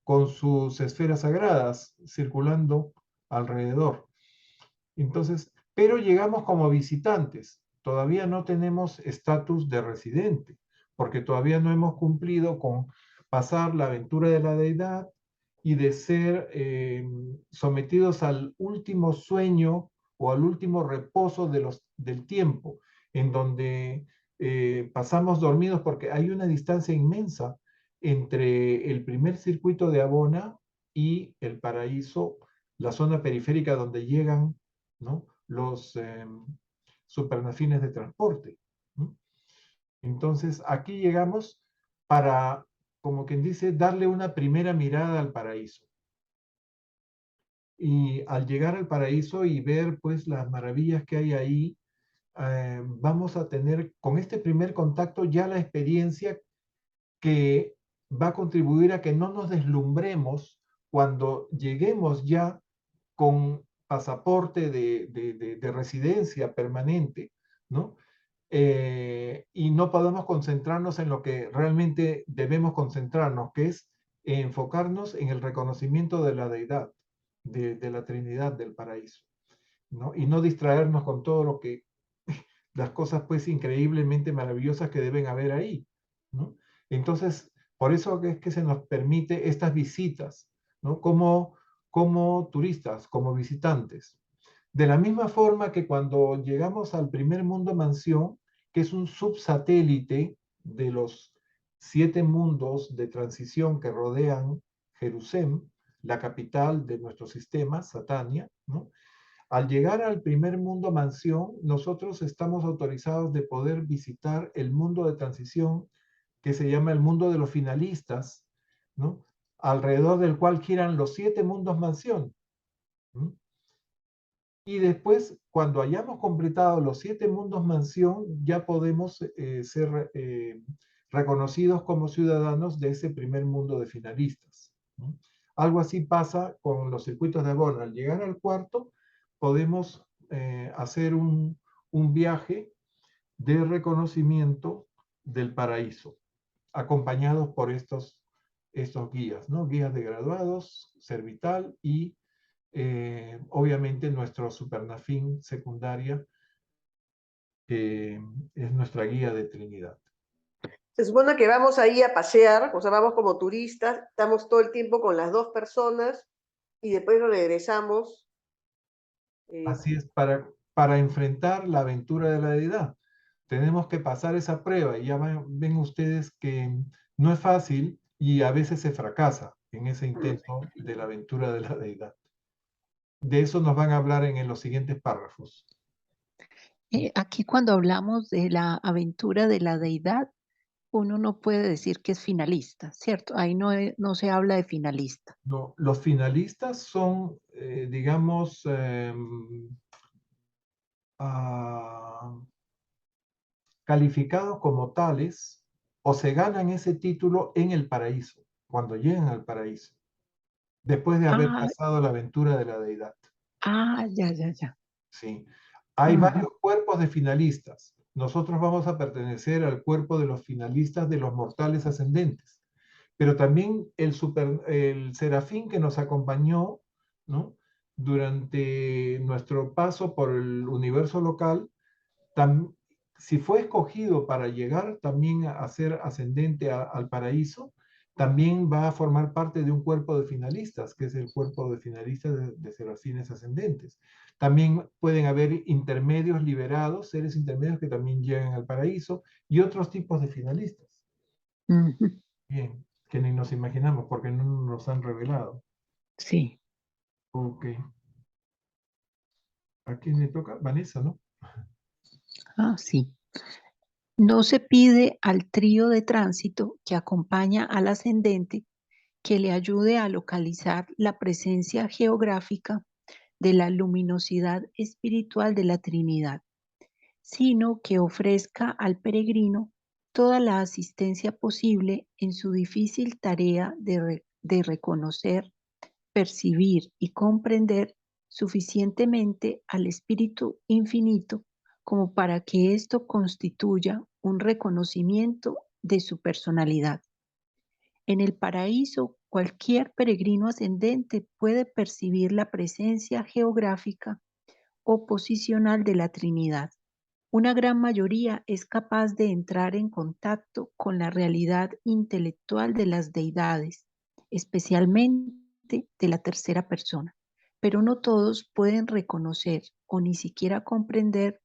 con sus esferas sagradas circulando alrededor. Entonces, pero llegamos como visitantes. Todavía no tenemos estatus de residente, porque todavía no hemos cumplido con pasar la aventura de la deidad y de ser sometidos al último sueño o al último reposo del tiempo, en donde pasamos dormidos porque hay una distancia inmensa entre el primer circuito de Abona y el paraíso, la zona periférica donde llegan, ¿no?, los supernafines de transporte, ¿no? Entonces, aquí llegamos para, como quien dice, darle una primera mirada al paraíso. Y al llegar al paraíso y ver pues las maravillas que hay ahí, vamos a tener con este primer contacto ya la experiencia que va a contribuir a que no nos deslumbremos cuando lleguemos ya con pasaporte de residencia permanente, ¿no? Y no podemos concentrarnos en lo que realmente debemos concentrarnos, que es enfocarnos en el reconocimiento de la deidad, de la Trinidad del paraíso, ¿no? Y no distraernos con todo lo que, las cosas pues increíblemente maravillosas que deben haber ahí, ¿no? Entonces, por eso es que se nos permite estas visitas, ¿no? Como turistas, como visitantes. De la misma forma que cuando llegamos al primer mundo mansión, que es un subsatélite de los 7 mundos de transición que rodean Jerusalén, la capital de nuestro sistema, Satania, ¿no? Al llegar al primer mundo mansión, nosotros estamos autorizados de poder visitar el mundo de transición que se llama el mundo de los finalistas, ¿no?, alrededor del cual giran los 7 mundos mansión, ¿no? Y después, cuando hayamos completado los 7 mundos mansión, ya podemos ser reconocidos como ciudadanos de ese primer mundo de finalistas, ¿no? Algo así pasa con los circuitos de Abona. Al llegar al cuarto, podemos hacer un viaje de reconocimiento del paraíso, acompañados por estos guías, ¿no? Guías de graduados, servital y obviamente nuestro supernafín secundaria, que es nuestra guía de Trinidad. Se supone que vamos ahí a pasear, o sea, vamos como turistas, estamos todo el tiempo con las 2 personas y después regresamos. Así es, para enfrentar la aventura de la deidad. Tenemos que pasar esa prueba y ya ven ustedes que no es fácil y a veces se fracasa en ese intento de la aventura de la deidad. De eso nos van a hablar en los siguientes párrafos. Aquí cuando hablamos de la aventura de la deidad, uno no puede decir que es finalista, ¿cierto? Ahí no se habla de finalista. No, los finalistas son, digamos, calificados como tales o se ganan ese título en el paraíso, cuando llegan al paraíso, después de haber Ah, pasado la aventura de la deidad. ya. Sí. Hay Ujú. varios cuerpos de finalistas. Nosotros vamos a pertenecer al cuerpo de los finalistas de los mortales ascendentes. Pero también el serafín que nos acompañó, ¿no?, durante nuestro paso por el universo local, si fue escogido para llegar también a ser ascendente al paraíso, también va a formar parte de un cuerpo de finalistas, que es el cuerpo de finalistas de serafines ascendentes. También pueden haber intermedios liberados, seres intermedios que también llegan al paraíso, y otros tipos de finalistas. Ujú. Bien, que ni nos imaginamos porque no nos han revelado. Sí. Ok. ¿A quién le toca? Vanessa, ¿no? Sí. No se pide al trío de tránsito que acompaña al ascendente que le ayude a localizar la presencia geográfica de la luminosidad espiritual de la Trinidad, sino que ofrezca al peregrino toda la asistencia posible en su difícil tarea de reconocer, percibir y comprender suficientemente al Espíritu Infinito como para que esto constituya un reconocimiento de su personalidad. En el paraíso, cualquier peregrino ascendente puede percibir la presencia geográfica o posicional de la Trinidad. Una gran mayoría es capaz de entrar en contacto con la realidad intelectual de las deidades, especialmente de la tercera persona, pero no todos pueden reconocer o ni siquiera comprender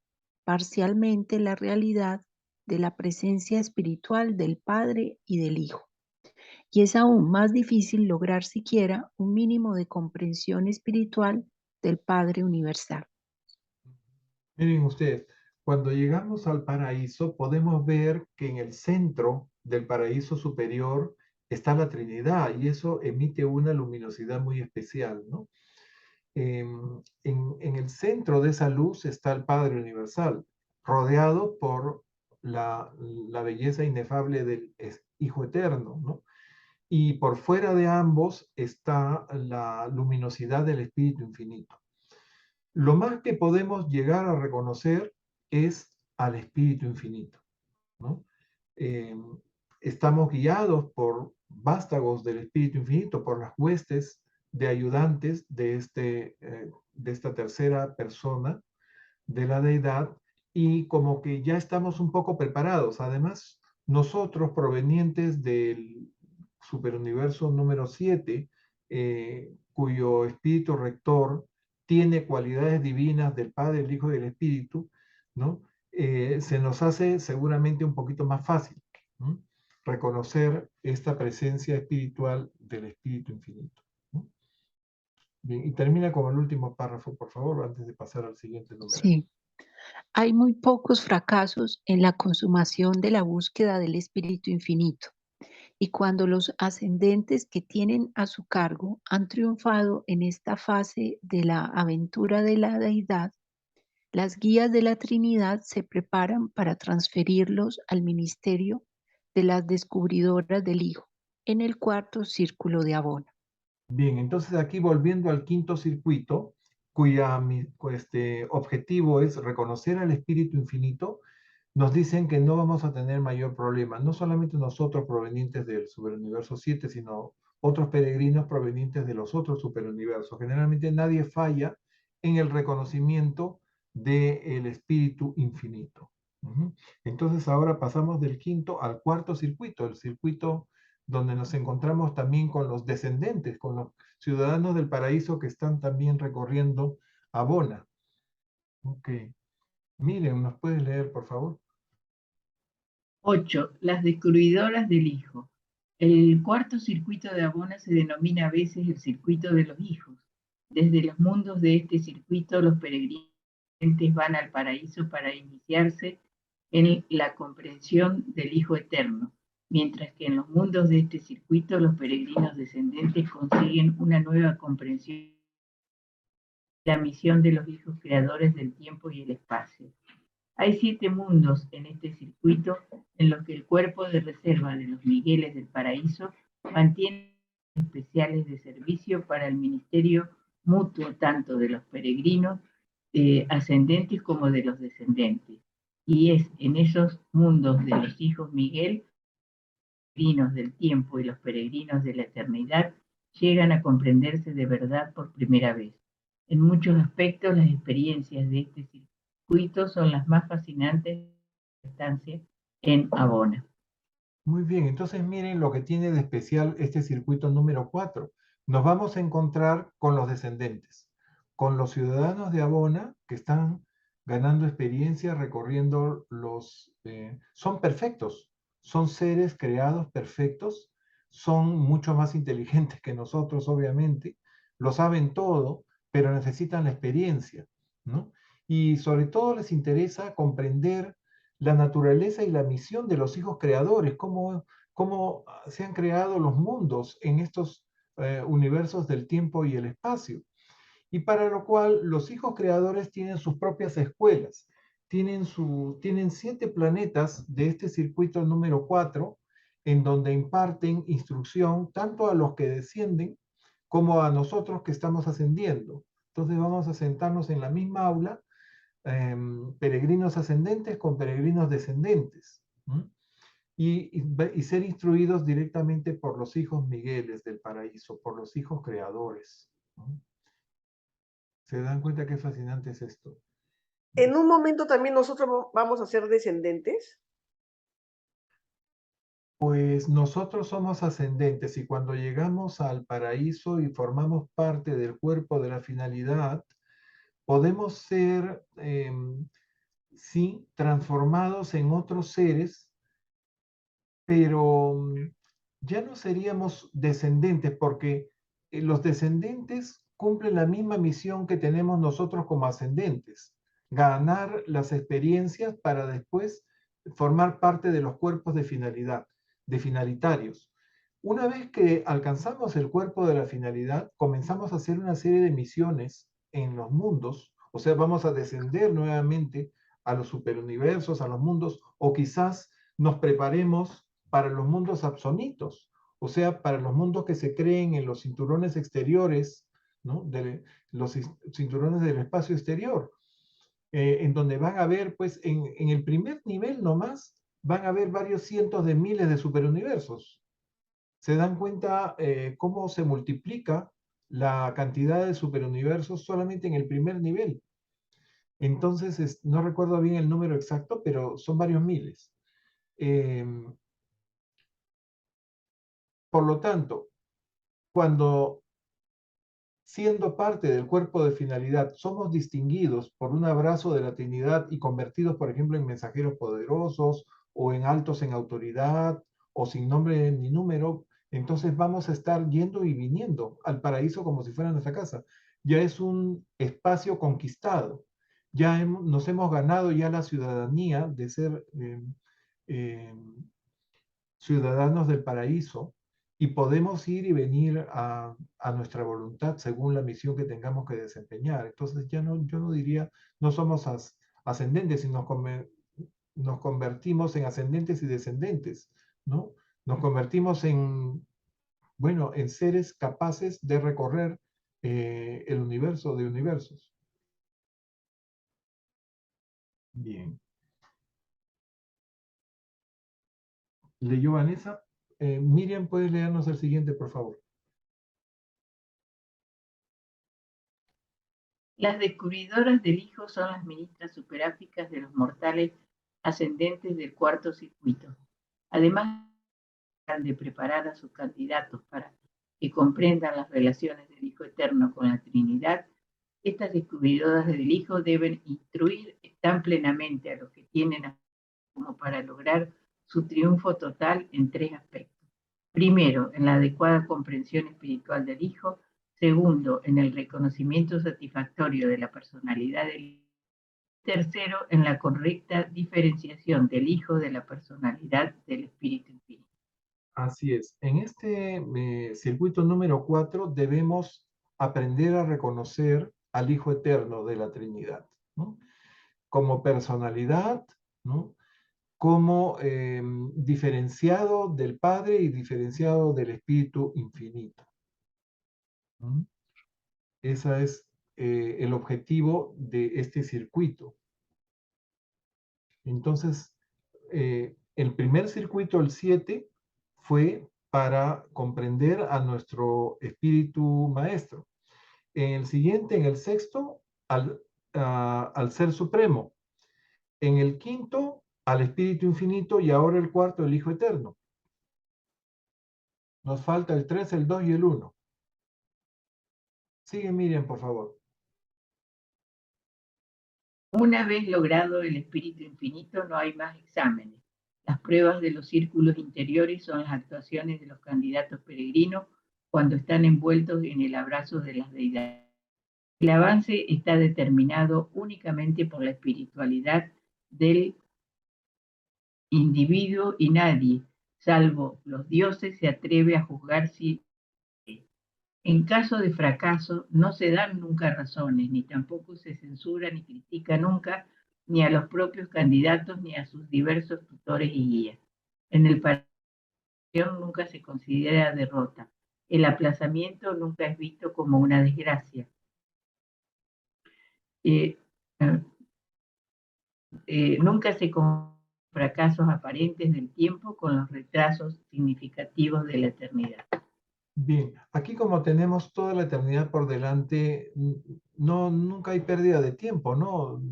parcialmente la realidad de la presencia espiritual del Padre y del Hijo. Y es aún más difícil lograr siquiera un mínimo de comprensión espiritual del Padre Universal. Miren ustedes, cuando llegamos al paraíso podemos ver que en el centro del paraíso superior está la Trinidad y eso emite una luminosidad muy especial, ¿no? En el centro de esa luz está el Padre Universal, rodeado por la belleza inefable del Hijo Eterno, ¿no? Y por fuera de ambos está la luminosidad del Espíritu Infinito. Lo más que podemos llegar a reconocer es al Espíritu Infinito, ¿no? Eh, Estamos guiados por vástagos del Espíritu Infinito, por las huestes de ayudantes de esta tercera persona de la deidad, y como que ya estamos un poco preparados. Además, nosotros provenientes del superuniverso número 7, cuyo espíritu rector tiene cualidades divinas del Padre, el Hijo y del Espíritu, ¿no? Se nos hace seguramente un poquito más fácil, ¿no?, reconocer esta presencia espiritual del Espíritu Infinito, ¿no? Bien, y termina con el último párrafo, por favor, antes de pasar al siguiente número. Sí. Hay muy pocos fracasos en la consumación de la búsqueda del Espíritu Infinito, y cuando los ascendentes que tienen a su cargo han triunfado en esta fase de la aventura de la deidad, las guías de la Trinidad se preparan para transferirlos al ministerio de las descubridoras del Hijo, en el cuarto círculo de Abona. Bien, entonces aquí volviendo al quinto circuito, cuya objetivo es reconocer al Espíritu Infinito, nos dicen que no vamos a tener mayor problema, no solamente nosotros provenientes del superuniverso 7, sino otros peregrinos provenientes de los otros superuniversos. Generalmente nadie falla en el reconocimiento del Espíritu Infinito. Entonces ahora pasamos del quinto al cuarto circuito, el circuito donde nos encontramos también con los descendentes, con los ciudadanos del paraíso que están también recorriendo Abona. Ok. Miren, ¿nos puedes leer, por favor? 8. Las descubridoras del Hijo. El cuarto circuito de Abona se denomina a veces el circuito de los hijos. Desde los mundos de este circuito, los peregrinos van al paraíso para iniciarse en la comprensión del Hijo Eterno, mientras que en los mundos de este circuito los peregrinos descendentes consiguen una nueva comprensión de la misión de los hijos creadores del tiempo y el espacio. Hay 7 mundos en este circuito en los que el cuerpo de reserva de los Migueles del Paraíso mantiene especiales de servicio para el ministerio mutuo tanto de los peregrinos ascendentes como de los descendentes. Y es en esos mundos de los hijos Miguel, los peregrinos del tiempo y los peregrinos de la eternidad llegan a comprenderse de verdad por primera vez. En muchos aspectos, las experiencias de este circuito son las más fascinantes de la estancia en Abona. Muy bien, entonces miren lo que tiene de especial este circuito número 4. Nos vamos a encontrar con los descendentes, con los ciudadanos de Abona que están ganando experiencia recorriendo son perfectos, son seres creados perfectos, son mucho más inteligentes que nosotros, obviamente, lo saben todo, pero necesitan la experiencia, ¿no? Y sobre todo les interesa comprender la naturaleza y la misión de los hijos creadores, cómo se han creado los mundos en estos universos del tiempo y el espacio. Y para lo cual los hijos creadores tienen sus propias escuelas, tienen 7 planetas de este circuito número 4, en donde imparten instrucción tanto a los que descienden como a nosotros que estamos ascendiendo. Entonces vamos a sentarnos en la misma aula, peregrinos ascendentes con peregrinos descendentes, y ser instruidos directamente por los hijos Migueles del paraíso, por los hijos creadores. ¿Se dan cuenta qué fascinante es esto? En un momento también nosotros vamos a ser descendentes. Pues nosotros somos ascendentes y cuando llegamos al paraíso y formamos parte del cuerpo de la finalidad, podemos ser, sí, transformados en otros seres, pero ya no seríamos descendentes porque los descendentes cumplen la misma misión que tenemos nosotros como ascendentes, ganar las experiencias para después formar parte de los cuerpos de finalidad, de finalitarios. Una vez que alcanzamos el cuerpo de la finalidad, comenzamos a hacer una serie de misiones en los mundos, o sea, vamos a descender nuevamente a los superuniversos, a los mundos, o quizás nos preparemos para los mundos absonitos, o sea, para los mundos que se creen en los cinturones exteriores, ¿no? De los cinturones del espacio exterior, en donde van a haber, pues, en el primer nivel nomás, van a haber varios cientos de miles de superuniversos. ¿Se dan cuenta cómo se multiplica la cantidad de superuniversos solamente en el primer nivel? Entonces, no recuerdo bien el número exacto, pero son varios miles. Por lo tanto, cuando siendo parte del cuerpo de finalidad somos distinguidos por un abrazo de la Trinidad y convertidos, por ejemplo, en mensajeros poderosos o en altos en autoridad o sin nombre ni número, entonces vamos a estar yendo y viniendo al paraíso como si fuera nuestra casa. Ya es un espacio conquistado. Ya nos hemos ganado ya la ciudadanía de ser ciudadanos del paraíso y podemos ir y venir a nuestra voluntad según la misión que tengamos que desempeñar. Entonces ya no, yo no diría, no somos ascendentes, sino nos convertimos en ascendentes y descendentes, ¿no? Nos convertimos en, bueno, en seres capaces de recorrer el universo de universos. Bien. ¿Leyó Vanessa? Miriam, ¿puedes leernos el siguiente, por favor? Las descubridoras del Hijo son las ministras superáficas de los mortales ascendentes del cuarto circuito. Además de preparar a sus candidatos para que comprendan las relaciones del Hijo Eterno con la Trinidad, estas descubridoras del Hijo deben instruir tan plenamente a los que tienen como para lograr su triunfo total en 3 aspectos. Primero, en la adecuada comprensión espiritual del Hijo. Segundo, en el reconocimiento satisfactorio de la personalidad del Hijo Tercero, en la correcta diferenciación del Hijo de la personalidad del Espíritu Infinito. Así es. En este circuito número 4 debemos aprender a reconocer al Hijo Eterno de la Trinidad, ¿no? Como personalidad, ¿no? Como diferenciado del Padre y diferenciado del Espíritu Infinito. ¿Mm? Ese es el objetivo de este circuito. Entonces, el primer circuito, el 7, fue para comprender a nuestro espíritu maestro. En el siguiente, en el sexto, al Ser Supremo. En el quinto, al Espíritu Infinito, y ahora el cuarto, el Hijo Eterno. Nos falta el 3, el 2 y el 1. Sigue, Miriam, por favor. Una vez logrado el Espíritu Infinito, no hay más exámenes. Las pruebas de los círculos interiores son las actuaciones de los candidatos peregrinos cuando están envueltos en el abrazo de las deidades. El avance está determinado únicamente por la espiritualidad del individuo y nadie, salvo los dioses, se atreve a juzgar si en caso de fracaso no se dan nunca razones, ni tampoco se censura ni critica nunca ni a los propios candidatos ni a sus diversos tutores y guías. En el paraíso nunca se considera derrota. El aplazamiento nunca es visto como una desgracia. Nunca se confunden fracasos aparentes del tiempo con los retrasos significativos de la eternidad. Bien, aquí como tenemos toda la eternidad por delante, nunca hay pérdida de tiempo, ¿no?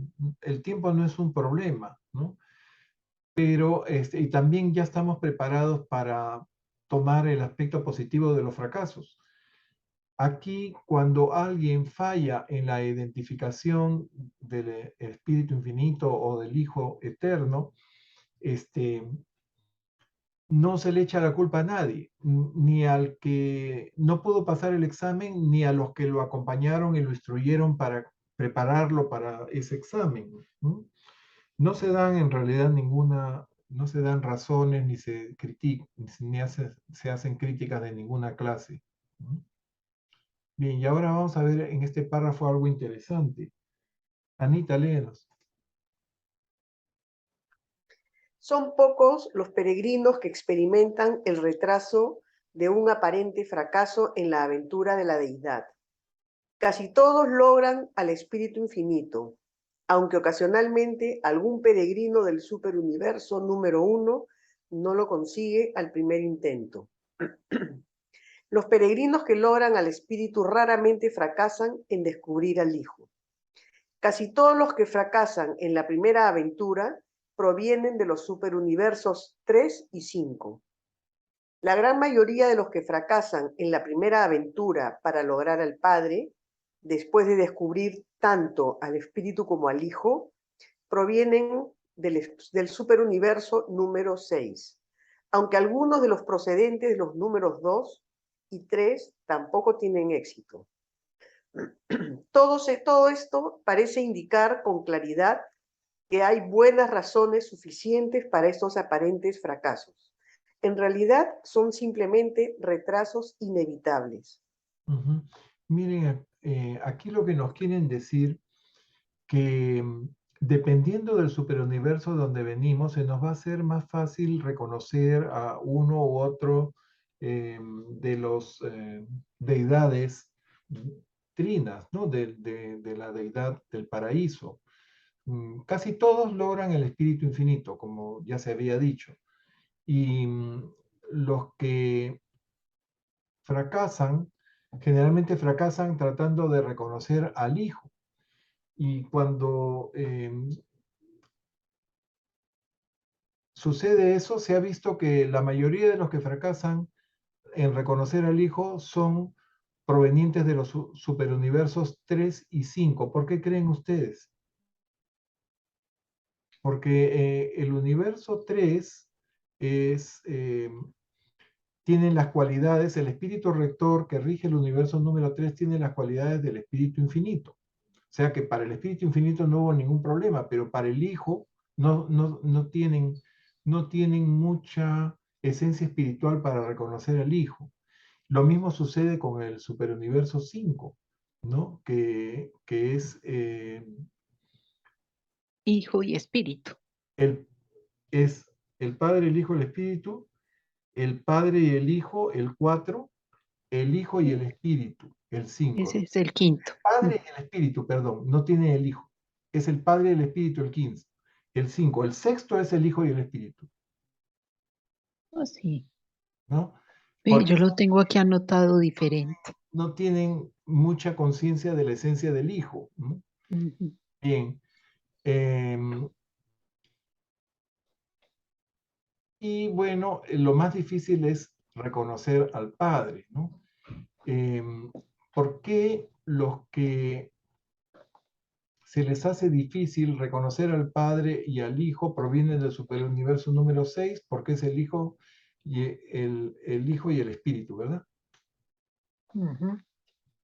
El tiempo no es un problema, ¿no? Pero, y también ya estamos preparados para tomar el aspecto positivo de los fracasos. Aquí, cuando alguien falla en la identificación del Espíritu Infinito o del Hijo Eterno, no se le echa la culpa a nadie, ni al que no pudo pasar el examen, ni a los que lo acompañaron y lo instruyeron para prepararlo para ese examen. No se dan en realidad no se dan razones, ni se critican, se hacen críticas de ninguna clase. Bien, y ahora vamos a ver en este párrafo algo interesante. Anita, léenos. Son pocos los peregrinos que experimentan el retraso de un aparente fracaso en la aventura de la deidad. Casi todos logran al Espíritu Infinito, aunque ocasionalmente algún peregrino del superuniverso número 1 no lo consigue al primer intento. Los peregrinos que logran al Espíritu raramente fracasan en descubrir al Hijo. Casi todos los que fracasan en la primera aventura provienen de los superuniversos 3 y 5. La gran mayoría de los que fracasan en la primera aventura para lograr al Padre, después de descubrir tanto al Espíritu como al Hijo, provienen del superuniverso número 6, aunque algunos de los procedentes de los números 2 y 3 tampoco tienen éxito. Todo esto parece indicar con claridad que hay buenas razones suficientes para estos aparentes fracasos. En realidad son simplemente retrasos inevitables. Miren, aquí lo que nos quieren decir que dependiendo del superuniverso donde venimos, se nos va a hacer más fácil reconocer a uno u otro de los deidades trinas, ¿no? De la deidad del paraíso. Casi todos logran el espíritu infinito, como ya se había dicho. Y los que fracasan, generalmente fracasan tratando de reconocer al Hijo. Y cuando sucede eso, se ha visto que la mayoría de los que fracasan en reconocer al Hijo son provenientes de los superuniversos 3 y 5. ¿Por qué creen ustedes? Porque el universo 3 tiene las cualidades, el espíritu rector que rige el universo número 3 tiene las cualidades del espíritu infinito. O sea que para el Espíritu Infinito no hubo ningún problema, pero para el Hijo no tienen mucha esencia espiritual para reconocer al Hijo. Lo mismo sucede con el superuniverso 5, ¿no? Que Hijo y espíritu. es el Padre, el Hijo, el Espíritu, el Padre y el Hijo, el 4, el Hijo y el Espíritu, el 5. Ese es el quinto. Padre y el Espíritu, perdón, no tiene el Hijo. Es el Padre y el Espíritu, el 15. El 5. El sexto es el Hijo y el Espíritu, Oh, sí. ¿no? Ve, Por yo lo eso tengo aquí anotado diferente. no tienen mucha conciencia de la esencia del Hijo, ¿no? Ujú. Bien. Y bueno, lo más difícil es reconocer al Padre, ¿no? ¿Por qué los que se les hace difícil reconocer al Padre y al Hijo provienen del superuniverso número 6? Porque es el Hijo y el Hijo y el Espíritu, ¿verdad? Ujú,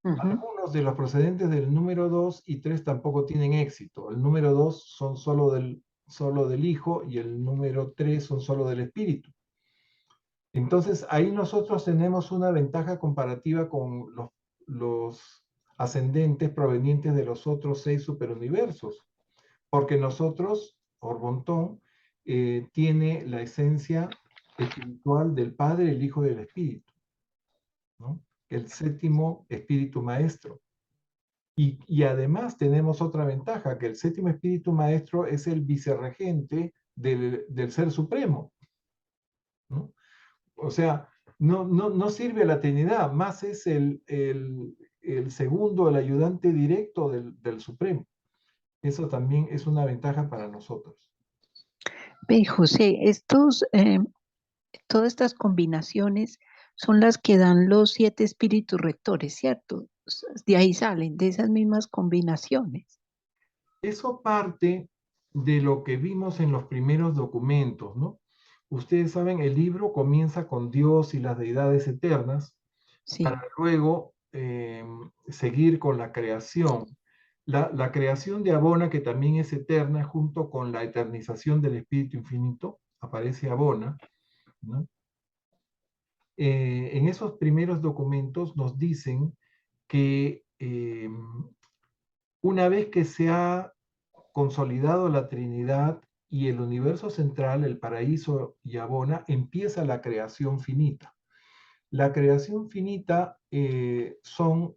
ujú. Algunos de los procedentes del número 2 y 3 tampoco tienen éxito. El número 2 son solo del Hijo y el número 3 son solo del Espíritu. Entonces, ahí nosotros tenemos una ventaja comparativa con los ascendentes provenientes de los otros 6 superuniversos, porque nosotros, Orbontón, tiene la esencia espiritual del Padre, el Hijo y el Espíritu, ¿no? El séptimo espíritu maestro. Y además tenemos otra ventaja, que el séptimo espíritu maestro es el vicerregente del Ser Supremo, ¿no? O sea, no sirve a la Trinidad, más es el segundo, el ayudante directo del Supremo. Eso también es una ventaja para nosotros. Ve, José, todas estas combinaciones son las que dan los 7 espíritus rectores, ¿cierto? De ahí salen, de esas mismas combinaciones. Eso parte de lo que vimos en los primeros documentos, ¿no? Ustedes saben, el libro comienza con Dios y las deidades eternas, para Sí. luego seguir con la creación. La creación de Abona, que también es eterna, junto con la eternización del Espíritu Infinito, aparece Abona, ¿no? En esos primeros documentos nos dicen que una vez que se ha consolidado la Trinidad y el universo central, el paraíso y Abona, empieza la creación finita. La creación finita son,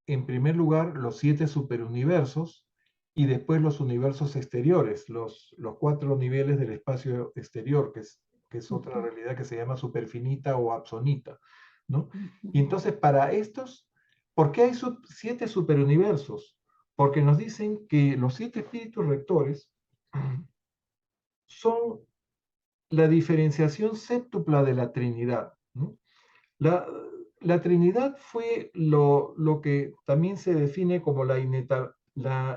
en primer lugar, los 7 superuniversos y después los universos exteriores, los 4 niveles del espacio exterior, que es otra realidad que se llama superfinita o absonita, ¿no? Y entonces, para estos, ¿por qué hay 7 superuniversos? Porque nos dicen que los 7 espíritus rectores son la diferenciación séptupla de la Trinidad, ¿no? La, la Trinidad fue lo que también se define como la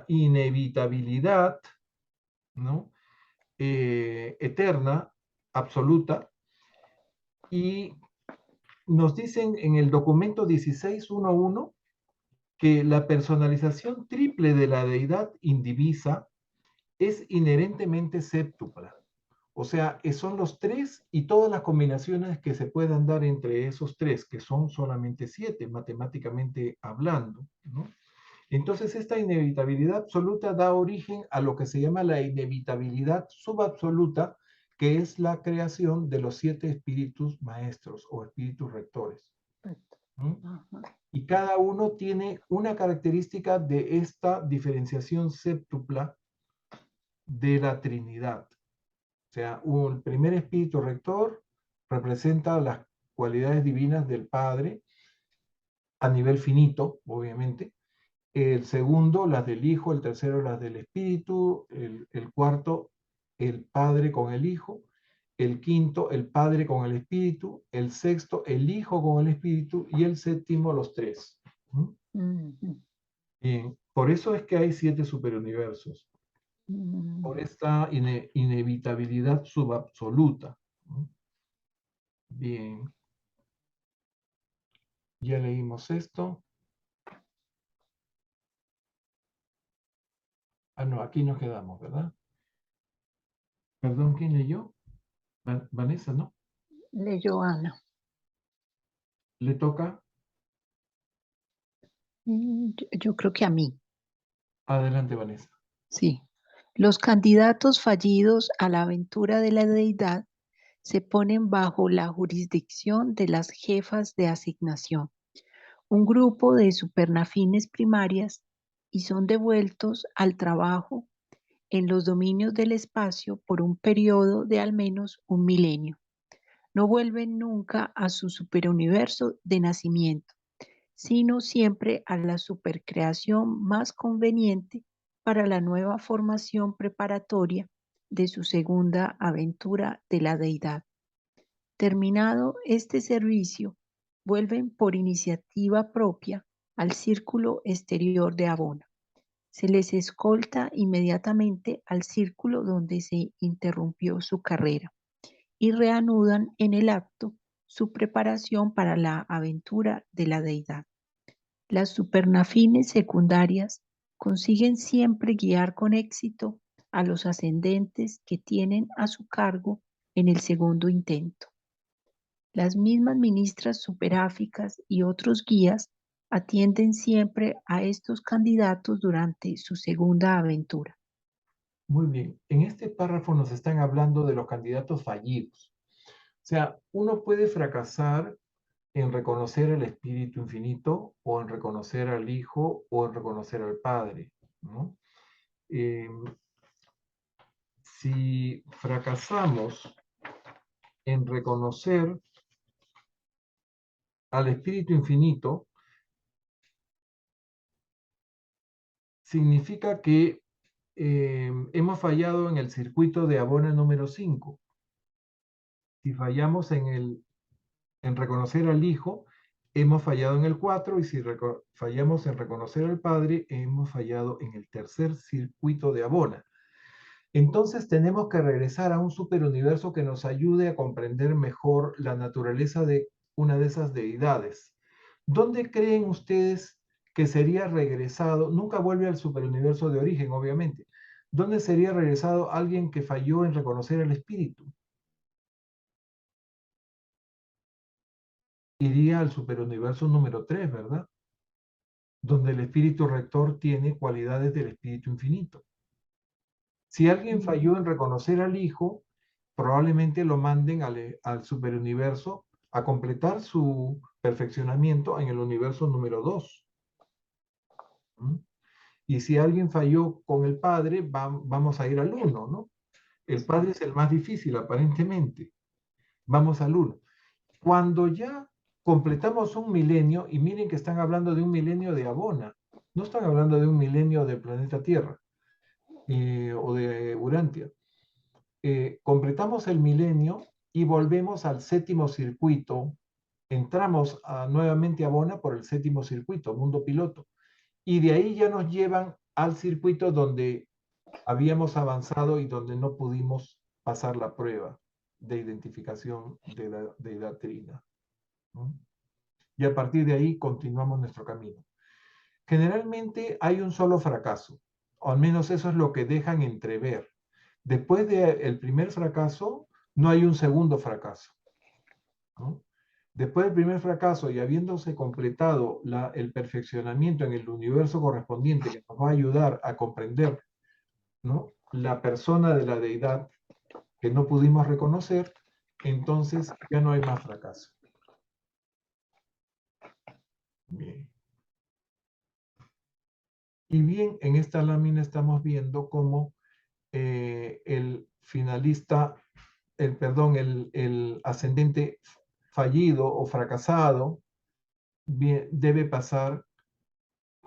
inevitabilidad, ¿no? Eterna, absoluta, y nos dicen en el documento 16.1.1 que la personalización triple de la deidad indivisa es inherentemente séptupla. O sea, son los 3 y todas las combinaciones que se puedan dar entre esos 3, que son solamente 7, matemáticamente hablando, ¿no? Entonces, esta inevitabilidad absoluta da origen a lo que se llama la inevitabilidad subabsoluta, que es la creación de los 7 espíritus maestros o espíritus rectores, ¿no? Y cada uno tiene una característica de esta diferenciación séptupla de la Trinidad. O sea, un primer espíritu rector representa las cualidades divinas del Padre a nivel finito, obviamente. El segundo, las del Hijo. El tercero, las del Espíritu. El cuarto, el Padre con el Hijo. El quinto, el Padre con el Espíritu. El sexto, el Hijo con el Espíritu. Y el séptimo, los 3. Bien, por eso es que hay 7 superuniversos. Por esta inevitabilidad subabsoluta. Bien, ya leímos esto. Ah, no, aquí nos quedamos, ¿verdad? Perdón, ¿quién leyó? Vanessa, ¿no? Leyó Ana. Le toca. Yo creo que a mí, Adelante, Vanessa. sí. Los candidatos fallidos a la aventura de la deidad se ponen bajo la jurisdicción de las jefas de asignación, un grupo de supernafines primarias, y son devueltos al trabajo en los dominios del espacio por un periodo de al menos un milenio. No vuelven nunca a su superuniverso de nacimiento, sino siempre a la supercreación más conveniente para la nueva formación preparatoria de su segunda aventura de la deidad. Terminado este servicio, vuelven por iniciativa propia al círculo exterior de Abona. Se les escolta inmediatamente al círculo donde se interrumpió su carrera y reanudan en el acto su preparación para la aventura de la deidad. Las supernafines secundarias consiguen siempre guiar con éxito a los ascendentes que tienen a su cargo en el segundo intento. Las mismas ministras superáficas y otros guías atienden siempre a estos candidatos durante su segunda aventura. Muy bien. En este párrafo nos están hablando de los candidatos fallidos. O sea, uno puede fracasar en reconocer el Espíritu Infinito o en reconocer al Hijo o en reconocer al Padre, ¿no? Si fracasamos en reconocer al Espíritu Infinito, significa que hemos fallado en el circuito de Abona número 5. Si fallamos en reconocer al Hijo, hemos fallado en el 4, y si fallamos en reconocer al Padre, hemos fallado en el tercer circuito de Abona. Entonces tenemos que regresar a un superuniverso que nos ayude a comprender mejor la naturaleza de una de esas deidades. ¿Dónde creen ustedes que sería regresado? Nunca vuelve al superuniverso de origen, obviamente. ¿Dónde sería regresado alguien que falló en reconocer al espíritu? Iría al superuniverso número 3, ¿verdad? Donde el espíritu rector tiene cualidades del espíritu infinito. Si alguien falló en reconocer al Hijo, probablemente lo manden al superuniverso a completar su perfeccionamiento en el universo número 2. Y si alguien falló con el Padre, vamos a ir al 1, ¿no? El Padre es el más difícil, aparentemente. Vamos al 1. Cuando ya completamos un milenio, y miren que están hablando de un milenio de Abona, no están hablando de un milenio del planeta Tierra o de Urantia. Completamos el milenio y volvemos al séptimo circuito. Entramos nuevamente a Abona por el séptimo circuito, mundo piloto. Y de ahí ya nos llevan al circuito donde habíamos avanzado y donde no pudimos pasar la prueba de identificación de la deidad trina, ¿no? Y a partir de ahí continuamos nuestro camino. Generalmente hay un solo fracaso, o al menos eso es lo que dejan entrever. Después del primer fracaso, no hay un segundo fracaso, ¿no? Después del primer fracaso y habiéndose completado el perfeccionamiento en el universo correspondiente que nos va a ayudar a comprender, ¿no?, la persona de la deidad que no pudimos reconocer, entonces ya no hay más fracaso. Bien. Y bien, en esta lámina estamos viendo cómo el finalista, el ascendente fallido o fracasado debe pasar,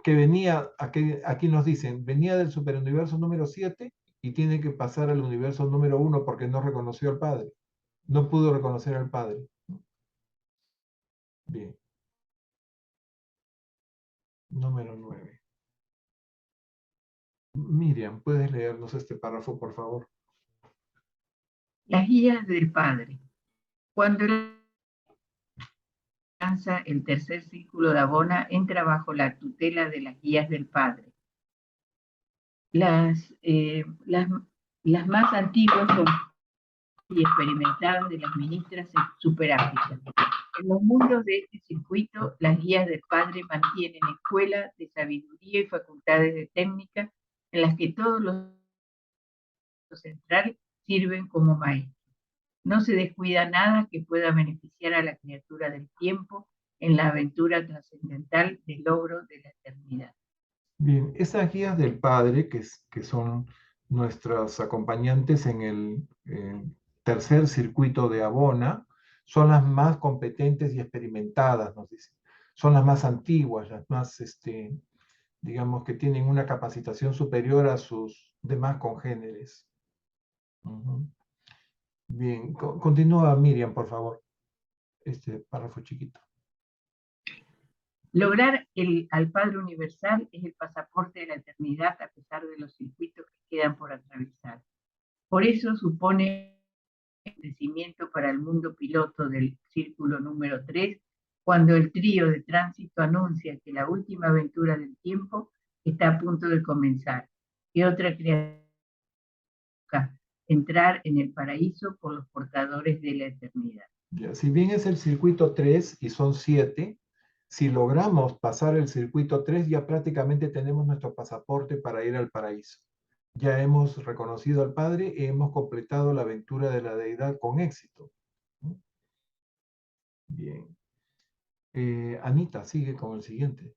que venía, aquí nos dicen, venía del superuniverso número 7 y tiene que pasar al universo número 1 porque no reconoció al Padre. No pudo reconocer al Padre. Bien. Número 9. Miriam, ¿puedes leernos este párrafo, por favor? Las guías del Padre. Cuando alcanza el tercer círculo de Abona, entra bajo la tutela de las guías del Padre. Las más antiguas son y experimentadas de las ministras superáfricas. En los mundos de este circuito, las guías del Padre mantienen escuelas de sabiduría y facultades de técnica en las que todos los centrales sirven como maestros. No se descuida nada que pueda beneficiar a la criatura del tiempo en la aventura trascendental del logro de la eternidad. Bien, esas guías del Padre, que son nuestras acompañantes en el tercer circuito de Abona, son las más competentes y experimentadas, nos dicen. Son las más antiguas, las más, digamos, que tienen una capacitación superior a sus demás congéneres. Bien, continúa Miriam, por favor. Este párrafo chiquito. Lograr al Padre Universal es el pasaporte de la eternidad a pesar de los circuitos que quedan por atravesar. Por eso supone crecimiento para el mundo piloto del círculo número 3, cuando el trío de tránsito anuncia que la última aventura del tiempo está a punto de comenzar, que otra criatura entrar en el paraíso por los portadores de la eternidad. Ya, si bien es el circuito 3 y son 7, si logramos pasar el circuito 3, ya prácticamente tenemos nuestro pasaporte para ir al paraíso. Ya hemos reconocido al Padre y hemos completado la aventura de la deidad con éxito. Bien. Anita, sigue con el siguiente.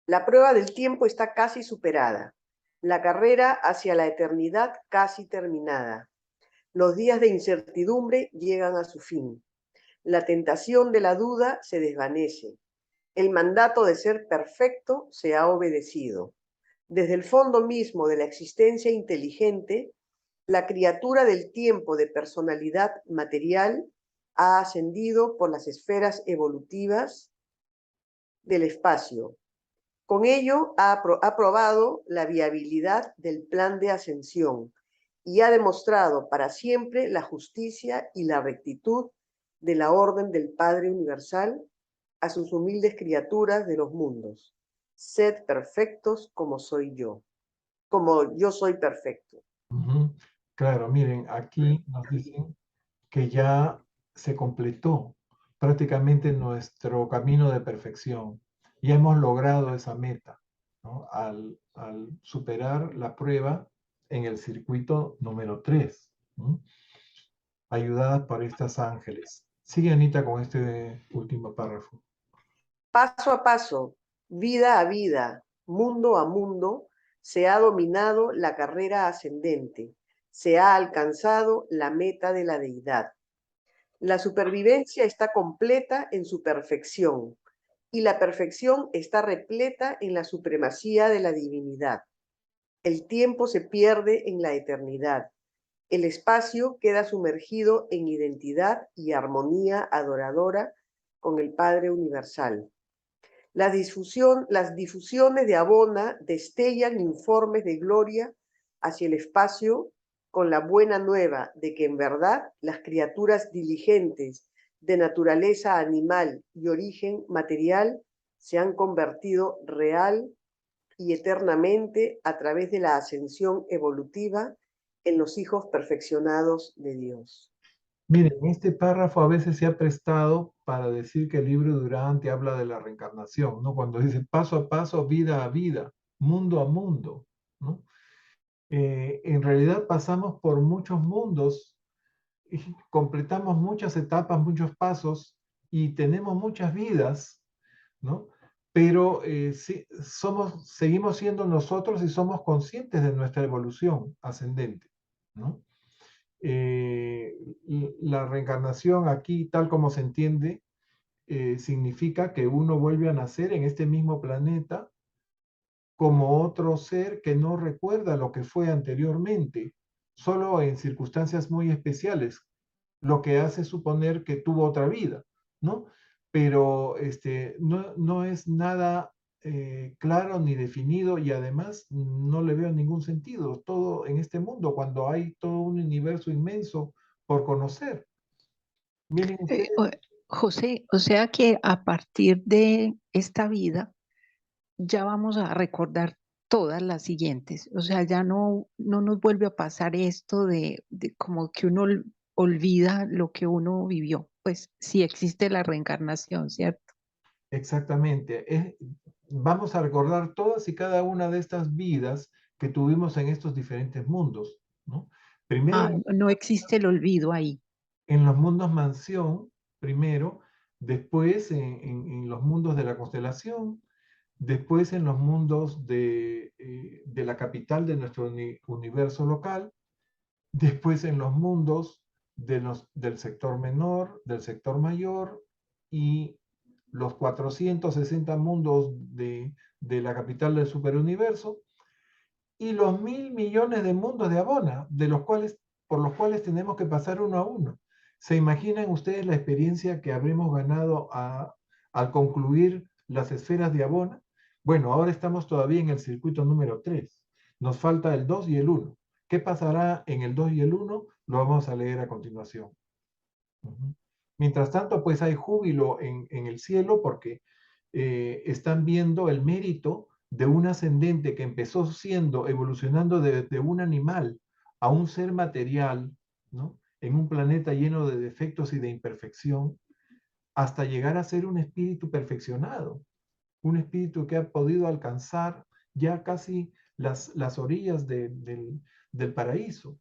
La prueba del tiempo está casi superada. La carrera hacia la eternidad casi terminada. Los días de incertidumbre llegan a su fin. La tentación de la duda se desvanece. El mandato de ser perfecto se ha obedecido. Desde el fondo mismo de la existencia inteligente, la criatura del tiempo de personalidad material ha ascendido por las esferas evolutivas del espacio. Con ello ha probado la viabilidad del plan de ascensión y ha demostrado para siempre la justicia y la rectitud de la orden del Padre Universal a sus humildes criaturas de los mundos. Sed perfectos como soy yo, como yo soy perfecto. Claro, miren, aquí nos dicen que ya se completó prácticamente nuestro camino de perfección. Ya hemos logrado esa meta, ¿no? Al superar la prueba en el circuito número 3, ¿no? Ayudadas por estas ángeles. Sigue Anita con este último párrafo. Paso a paso, vida a vida, mundo a mundo, se ha dominado la carrera ascendente, se ha alcanzado la meta de la deidad. La supervivencia está completa en su perfección y la perfección está repleta en la supremacía de la divinidad. El tiempo se pierde en la eternidad. El espacio queda sumergido en identidad y armonía adoradora con el Padre Universal. Las difusiones de Abona destellan informes de gloria hacia el espacio con la buena nueva de que en verdad las criaturas diligentes de naturaleza animal y origen material se han convertido real y eternamente a través de la ascensión evolutiva en los hijos perfeccionados de Dios. Miren, este párrafo a veces se ha prestado para decir que el libro de Durante habla de la reencarnación, ¿no? Cuando dice paso a paso, vida a vida, mundo a mundo, ¿no? En realidad pasamos por muchos mundos, y completamos muchas etapas, muchos pasos y tenemos muchas vidas, ¿no? Pero sí, seguimos siendo nosotros y somos conscientes de nuestra evolución ascendente, ¿no? La reencarnación aquí, tal como se entiende, significa que uno vuelve a nacer en este mismo planeta como otro ser que no recuerda lo que fue anteriormente, solo en circunstancias muy especiales, lo que hace suponer que tuvo otra vida, ¿no? Pero no es nada claro ni definido y además no le veo ningún sentido todo en este mundo cuando hay todo un universo inmenso por conocer. Miren ustedes, José, o sea que a partir de esta vida ya vamos a recordar todas las siguientes. O sea, ya no nos vuelve a pasar esto de como que uno olvida lo que uno vivió. Pues sí existe la reencarnación, ¿cierto? Exactamente. Vamos a recordar todas y cada una de estas vidas que tuvimos en estos diferentes mundos, ¿no? Primero No existe el olvido ahí. en los mundos mansión, primero, después en los mundos de la constelación, después en los mundos de la capital de nuestro universo local, después en los mundos del sector menor, del sector mayor y los 460 mundos de la capital del superuniverso y los 1.000 millones de mundos de Abona, por los cuales tenemos que pasar uno a uno. ¿Se imaginan ustedes la experiencia que habremos ganado al concluir las esferas de Abona? Bueno, ahora estamos todavía en el circuito número 3. Nos falta el 2 y el 1. ¿Qué pasará en el 2 y el 1? Lo vamos a leer a continuación. Mientras tanto, pues hay júbilo en el cielo porque están viendo el mérito de un ascendente que empezó evolucionando de un animal a un ser material, ¿no? En un planeta lleno de defectos y de imperfección, hasta llegar a ser un espíritu perfeccionado, un espíritu que ha podido alcanzar ya casi las orillas del paraíso.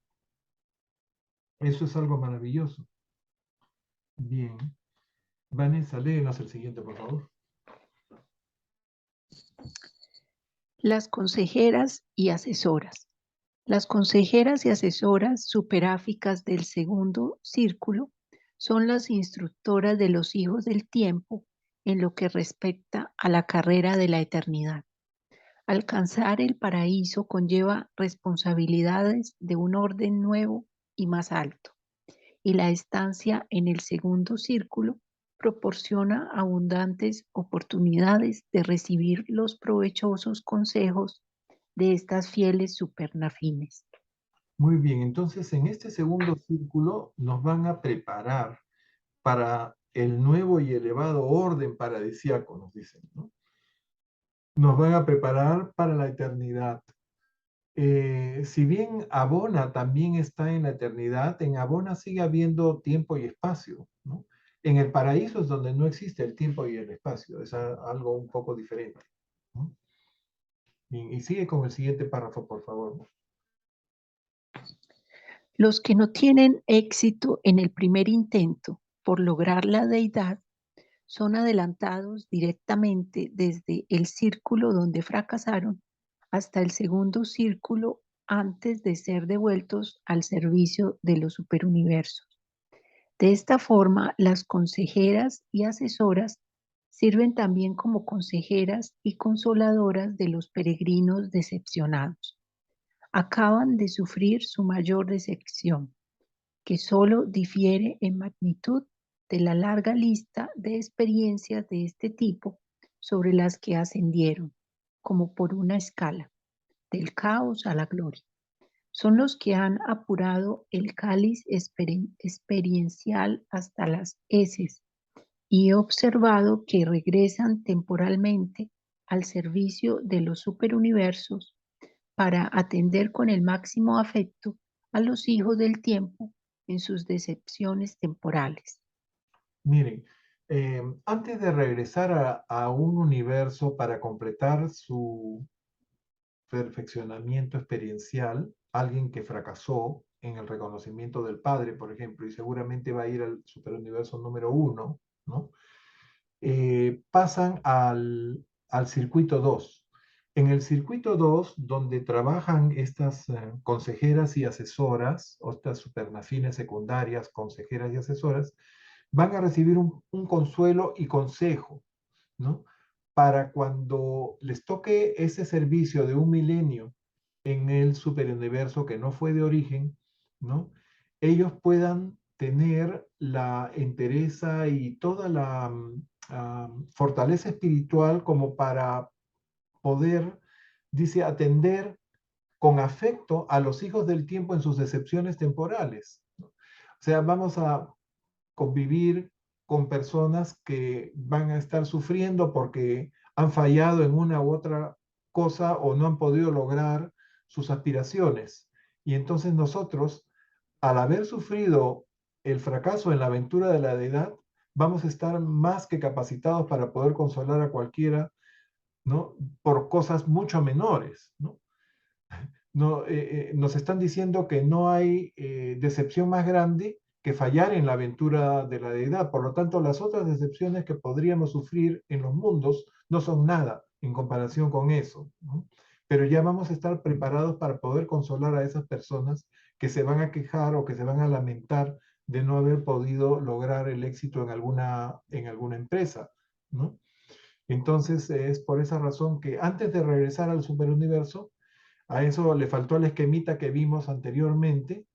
Eso es algo maravilloso. Bien. Vanessa, léenos el siguiente, por favor. Las consejeras y asesoras. Las consejeras y asesoras superáficas del segundo círculo son las instructoras de los hijos del tiempo en lo que respecta a la carrera de la eternidad. Alcanzar el paraíso conlleva responsabilidades de un orden nuevo y más alto, y la estancia en el segundo círculo proporciona abundantes oportunidades de recibir los provechosos consejos de estas fieles supernafines. Muy bien, entonces en este segundo círculo nos van a preparar para el nuevo y elevado orden paradisíaco, nos dicen, ¿no? Nos van a preparar para la eternidad. Si bien Abona también está en la eternidad, en Abona sigue habiendo tiempo y espacio, ¿no? En el paraíso es donde no existe el tiempo y el espacio, es algo un poco diferente, ¿no? Bien, y sigue con el siguiente párrafo, por favor, ¿no? Los que no tienen éxito en el primer intento por lograr la deidad son adelantados directamente desde el círculo donde fracasaron hasta el segundo círculo antes de ser devueltos al servicio de los superuniversos. De esta forma, las consejeras y asesoras sirven también como consejeras y consoladoras de los peregrinos decepcionados. Acaban de sufrir su mayor decepción, que solo difiere en magnitud de la larga lista de experiencias de este tipo sobre las que ascendieron, como por una escala, del caos a la gloria. Son los que han apurado el cáliz experiencial hasta las heces y he observado que regresan temporalmente al servicio de los superuniversos para atender con el máximo afecto a los hijos del tiempo en sus decepciones temporales. Miren, antes de regresar a un universo para completar su perfeccionamiento experiencial, alguien que fracasó en el reconocimiento del Padre, por ejemplo, y seguramente va a ir al superuniverso número 1, ¿no? Pasan al circuito 2. En el circuito 2, donde trabajan estas consejeras y asesoras, o estas supernafines secundarias, consejeras y asesoras, van a recibir un consuelo y consejo, ¿no? Para cuando les toque ese servicio de un milenio en el superuniverso que no fue de origen, ¿no? Ellos puedan tener la entereza y toda la fortaleza espiritual como para poder, dice, atender con afecto a los hijos del tiempo en sus decepciones temporales, ¿no? O sea, vamos a convivir con personas que van a estar sufriendo porque han fallado en una u otra cosa o no han podido lograr sus aspiraciones. Y entonces nosotros, al haber sufrido el fracaso en la aventura de la deidad, vamos a estar más que capacitados para poder consolar a cualquiera, ¿no? Por cosas mucho menores, ¿no? Nos están diciendo que no hay decepción más grande que fallar en la aventura de la deidad. Por lo tanto, las otras decepciones que podríamos sufrir en los mundos no son nada en comparación con eso, ¿no? Pero ya vamos a estar preparados para poder consolar a esas personas que se van a quejar o que se van a lamentar de no haber podido lograr el éxito en alguna empresa, ¿no? Entonces, es por esa razón que antes de regresar al superuniverso, a eso le faltó el esquemita que vimos anteriormente.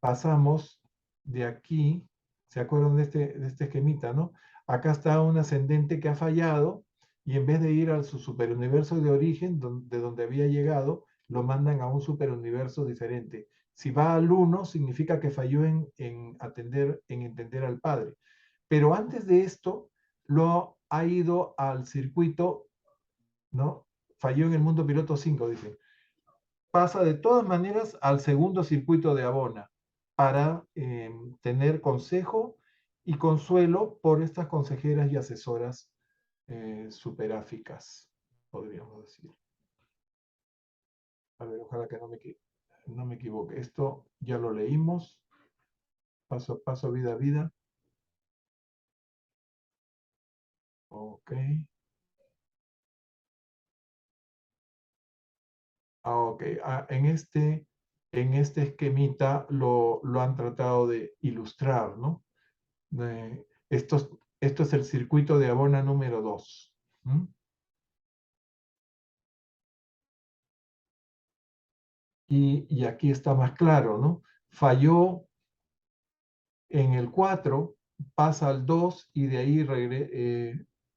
Pasamos de aquí, ¿se acuerdan de este esquemita, no? Acá está un ascendente que ha fallado y en vez de ir al su superuniverso de origen, de donde había llegado, lo mandan a un superuniverso diferente. Si va al 1, significa que falló en entender al Padre. Pero antes de esto, lo ha ido al circuito, ¿no? Falló en el mundo piloto 5, dice. Pasa de todas maneras al segundo circuito de Abona para tener consejo y consuelo por estas consejeras y asesoras superáficas, podríamos decir. A ver, ojalá que no me equivoque. Esto ya lo leímos, paso a paso, vida a vida. Ok. Ok. En este esquemita lo han tratado de ilustrar, ¿no? Esto es el circuito de Abona número 2. Y aquí está más claro, ¿no? Falló en el 4, pasa al 2 y de ahí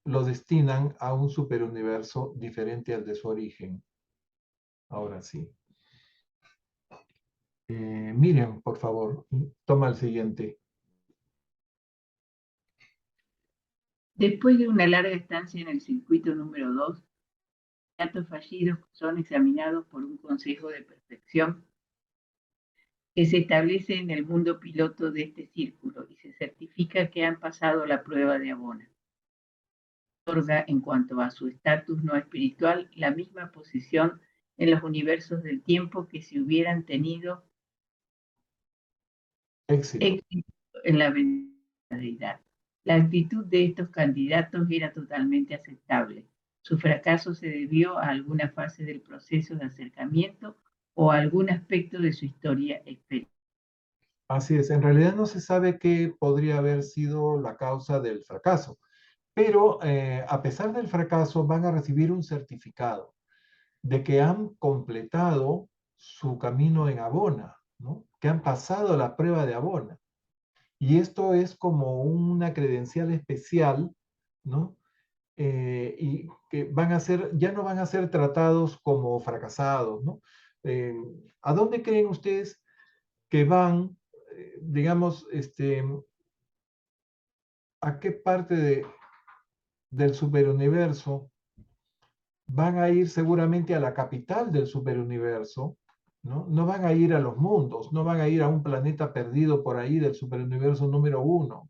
lo destinan a un superuniverso diferente al de su origen. Ahora sí. Miriam, por favor, toma el siguiente. Después de una larga estancia en el circuito número 2, datos fallidos son examinados por un consejo de perfección que se establece en el mundo piloto de este círculo y se certifica que han pasado la prueba de Abona. Otorga, en cuanto a su estatus no espiritual, la misma posición en los universos del tiempo que si hubieran tenido Éxito. en la deidad. La actitud de estos candidatos era totalmente aceptable. Su fracaso se debió a alguna fase del proceso de acercamiento o a algún aspecto de su historia exterior. Así es, en realidad no se sabe qué podría haber sido la causa del fracaso, pero a pesar del fracaso van a recibir un certificado de que han completado su camino en Abona, ¿no? Que han pasado la prueba de Abona. Y esto es como una credencial especial, ¿no? Y que ya no van a ser tratados como fracasados, ¿no? Eh, ¿A dónde creen ustedes que van, digamos, a qué parte del superuniverso? Van a ir seguramente a la capital del superuniverso, ¿no? No van a ir a los mundos, no van a ir a un planeta perdido por ahí del superuniverso número 1,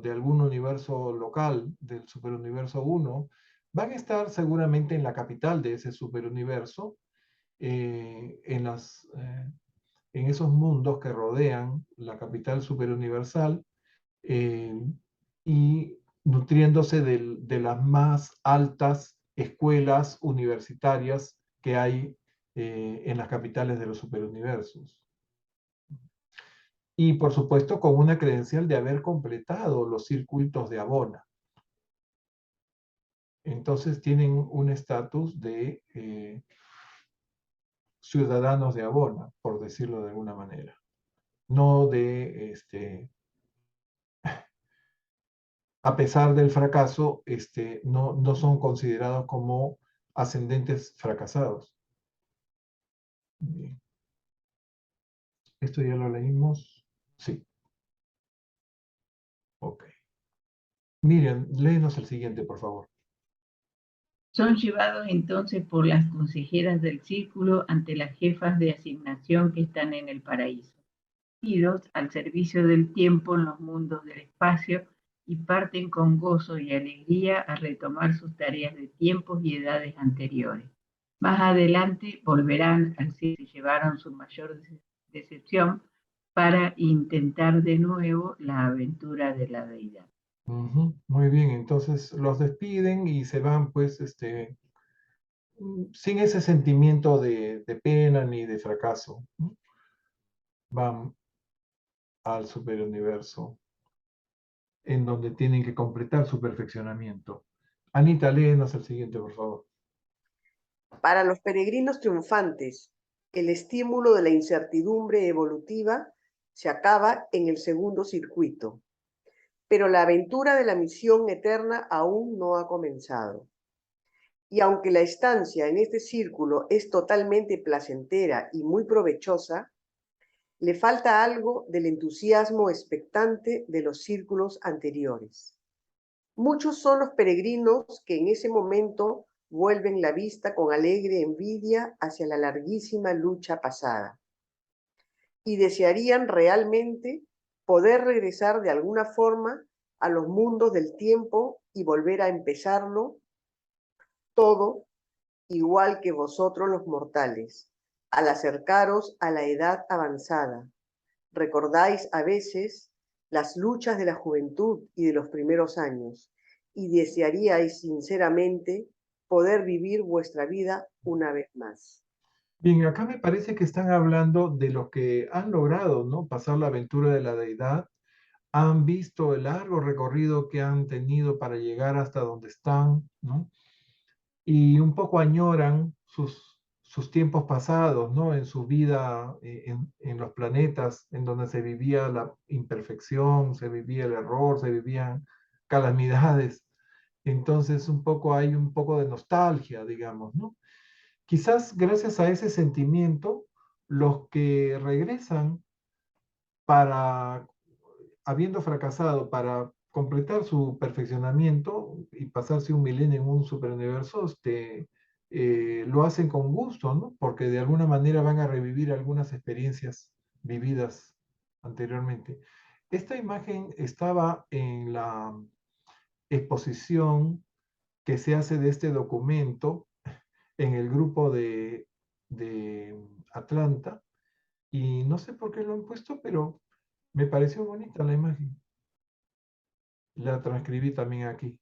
de algún universo local del superuniverso 1. Van a estar seguramente en la capital de ese superuniverso, en esos mundos que rodean la capital superuniversal, y nutriéndose de las más altas escuelas universitarias que hay en las capitales de los superuniversos. Y por supuesto con una credencial de haber completado los circuitos de Abona. Entonces tienen un estatus de ciudadanos de Abona, por decirlo de alguna manera. No de a pesar del fracaso, no son considerados como ascendentes fracasados. Bien. ¿Esto ya lo leímos? Sí. Ok. Miren, léenos el siguiente, por favor. Son llevados entonces por las consejeras del círculo ante las jefas de asignación que están en el paraíso, al servicio del tiempo en los mundos del espacio, y parten con gozo y alegría a retomar sus tareas de tiempos y edades anteriores. Más adelante volverán al cielo y llevaron su mayor decepción para intentar de nuevo la aventura de la deidad. Muy bien, entonces los despiden y se van pues sin ese sentimiento de pena ni de fracaso, ¿no? Van al superuniverso en donde tienen que completar su perfeccionamiento. Anita, léenos el siguiente, por favor. Para los peregrinos triunfantes, el estímulo de la incertidumbre evolutiva se acaba en el segundo circuito, pero la aventura de la misión eterna aún no ha comenzado. Y aunque la estancia en este círculo es totalmente placentera y muy provechosa, le falta algo del entusiasmo expectante de los círculos anteriores. Muchos son los peregrinos que en ese momento vuelven la vista con alegre envidia hacia la larguísima lucha pasada y desearían realmente poder regresar de alguna forma a los mundos del tiempo y volver a empezarlo todo igual que vosotros los mortales, al acercaros a la edad avanzada. Recordáis a veces las luchas de la juventud y de los primeros años, y desearíais sinceramente poder vivir vuestra vida una vez más. Bien, acá me parece que están hablando de los que han logrado, ¿no?, pasar la aventura de la deidad, han visto el largo recorrido que han tenido para llegar hasta donde están, ¿no? Y un poco añoran sus tiempos pasados, ¿no? En su vida, en los planetas, en donde se vivía la imperfección, se vivía el error, se vivían calamidades. Entonces, hay un poco de nostalgia, digamos, ¿no? Quizás gracias a ese sentimiento, los que regresan para, habiendo fracasado, para completar su perfeccionamiento y pasarse un milenio en un superuniverso, lo hacen con gusto, ¿no? Porque de alguna manera van a revivir algunas experiencias vividas anteriormente. Esta imagen estaba en la exposición que se hace de este documento en el grupo de Atlanta, y no sé por qué lo han puesto, pero me pareció bonita la imagen. La transcribí también aquí.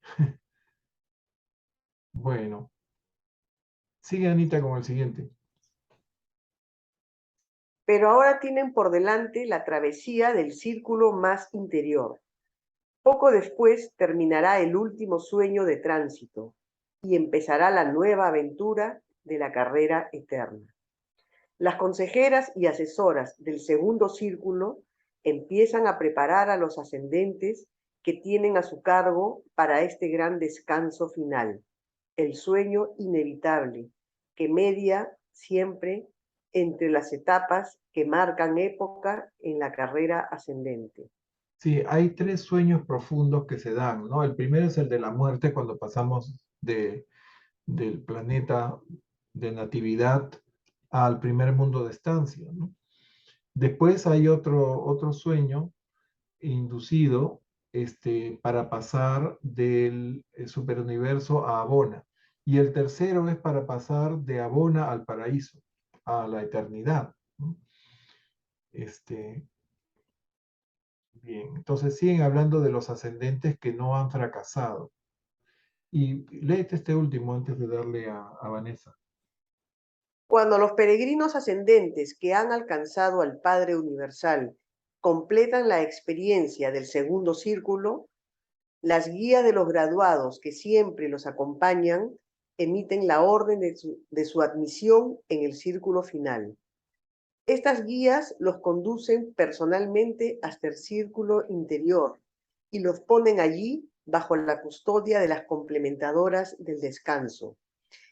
Bueno, sigue Anita con el siguiente. Pero ahora tienen por delante la travesía del círculo más interior. Poco después terminará el último sueño de tránsito y empezará la nueva aventura de la carrera eterna. Las consejeras y asesoras del segundo círculo empiezan a preparar a los ascendentes que tienen a su cargo para este gran descanso final, el sueño inevitable que media siempre entre las etapas que marcan época en la carrera ascendente. Sí, hay tres sueños profundos que se dan, ¿no? El primero es el de la muerte, cuando pasamos del planeta de natividad al primer mundo de estancia, ¿no? Después hay otro sueño inducido, para pasar del superuniverso a Abona. Y el tercero es para pasar de Abona al paraíso, a la eternidad, ¿no? Bien, entonces siguen hablando de los ascendentes que no han fracasado. Y léete este último antes de darle a Vanessa. Cuando los peregrinos ascendentes que han alcanzado al Padre Universal completan la experiencia del segundo círculo, las guías de los graduados que siempre los acompañan emiten la orden de su admisión en el círculo final. Estas guías los conducen personalmente hasta el círculo interior y los ponen allí bajo la custodia de las complementadoras del descanso,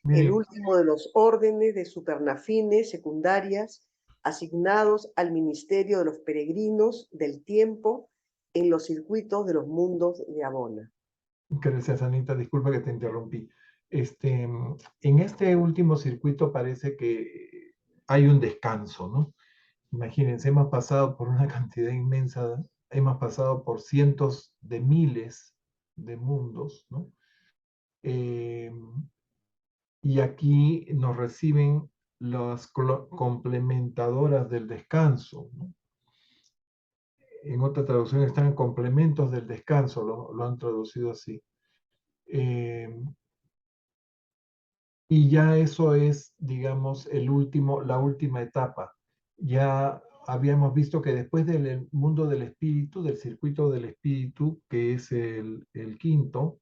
el último de los órdenes de supernafines secundarias asignados al ministerio de los peregrinos del tiempo en los circuitos de los mundos de Abona. Gracias, Anita. Disculpa que te interrumpí. En este último circuito parece que hay un descanso, ¿no? Imagínense, hemos pasado por una cantidad inmensa, hemos pasado por cientos de miles de mundos, ¿no? Eh, y aquí nos reciben las complementadoras del descanso, ¿no? En otra traducción están complementos del descanso, lo han traducido así. Y ya eso es, digamos, la última etapa. Ya habíamos visto que después del mundo del espíritu, del circuito del espíritu, que es el quinto,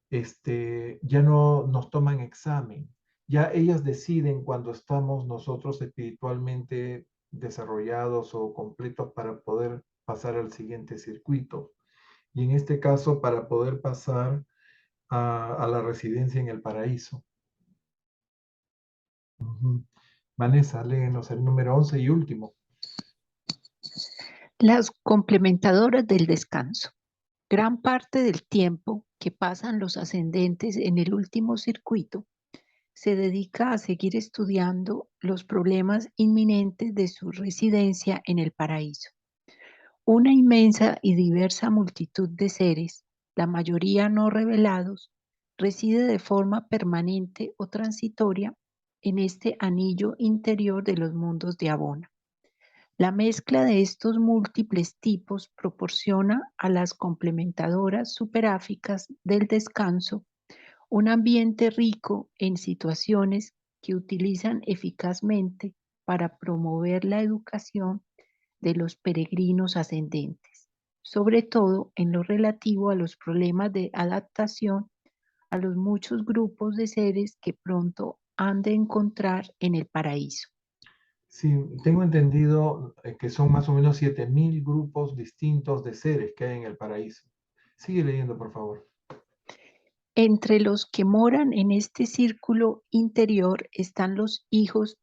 ya no nos toman examen. Ya ellas deciden cuando estamos nosotros espiritualmente desarrollados o completos para poder pasar al siguiente circuito. Y en este caso, para poder pasar a la residencia en el paraíso. Ujú. Vanessa, léenos el número 11 y último. Las complementadoras del descanso. Gran parte del tiempo que pasan los ascendentes en el último circuito se dedica a seguir estudiando los problemas inminentes de su residencia en el paraíso. Una inmensa y diversa multitud de seres, la mayoría no revelados, reside de forma permanente o transitoria en este anillo interior de los mundos de Abona. La mezcla de estos múltiples tipos proporciona a las complementadoras superáficas del descanso un ambiente rico en situaciones que utilizan eficazmente para promover la educación de los peregrinos ascendentes, sobre todo en lo relativo a los problemas de adaptación a los muchos grupos de seres que pronto han de encontrar en el paraíso. Sí, tengo entendido que son más o menos 7000 grupos distintos de seres que hay en el paraíso. Sigue leyendo, por favor. Entre los que moran en este círculo interior están los hijos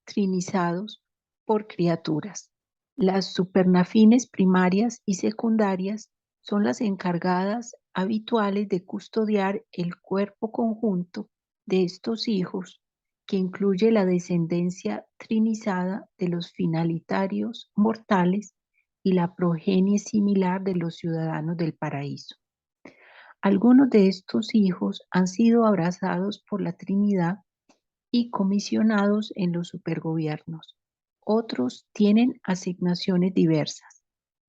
trinizados por criaturas. Las supernafines primarias y secundarias son las encargadas habituales de custodiar el cuerpo conjunto de estos hijos, que incluye la descendencia trinizada de los finalitarios mortales y la progenie similar de los ciudadanos del paraíso. Algunos de estos hijos han sido abrazados por la Trinidad y comisionados en los supergobiernos. Otros tienen asignaciones diversas,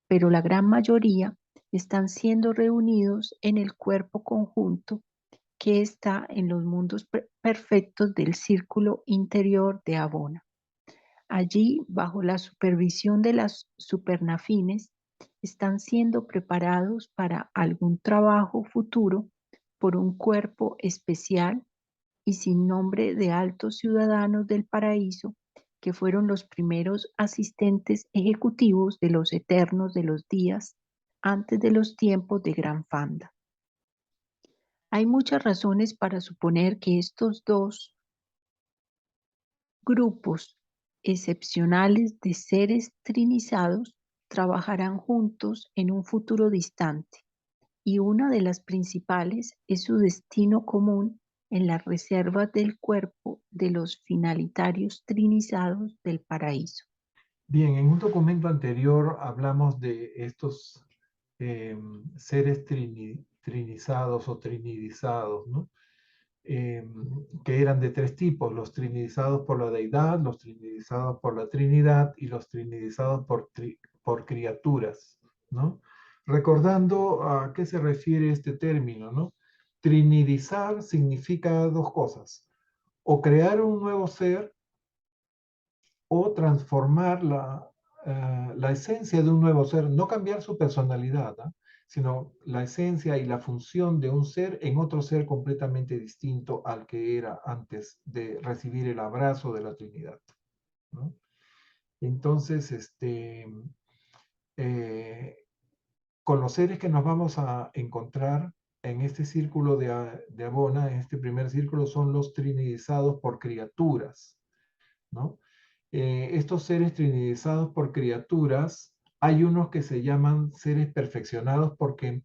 pero la gran mayoría están siendo reunidos en el cuerpo conjunto que está en los mundos perfectos del círculo interior de Abona. Allí, bajo la supervisión de las supernafines, están siendo preparados para algún trabajo futuro por un cuerpo especial y sin nombre de altos ciudadanos del paraíso que fueron los primeros asistentes ejecutivos de los eternos de los días antes de los tiempos de Gran Fanda. Hay muchas razones para suponer que estos dos grupos excepcionales de seres trinizados trabajarán juntos en un futuro distante, y una de las principales es su destino común en las reservas del cuerpo de los finalitarios trinizados del paraíso. Bien, en un documento anterior hablamos de estos seres trinizados o trinidizados, ¿no? Que eran de tres tipos: los trinidizados por la deidad, los trinidizados por la Trinidad y los trinidizados por criaturas, ¿no? Recordando a qué se refiere este término, ¿no? Trinidizar significa dos cosas: o crear un nuevo ser o transformar la esencia de un nuevo ser, no cambiar su personalidad, ¿eh? Sino la esencia y la función de un ser en otro ser completamente distinto al que era antes de recibir el abrazo de la Trinidad, ¿no? Entonces, con los seres que nos vamos a encontrar en este círculo de Abona, en este primer círculo, son los trinidizados por criaturas, ¿no? Estos seres trinidizados por criaturas, hay unos que se llaman seres perfeccionados porque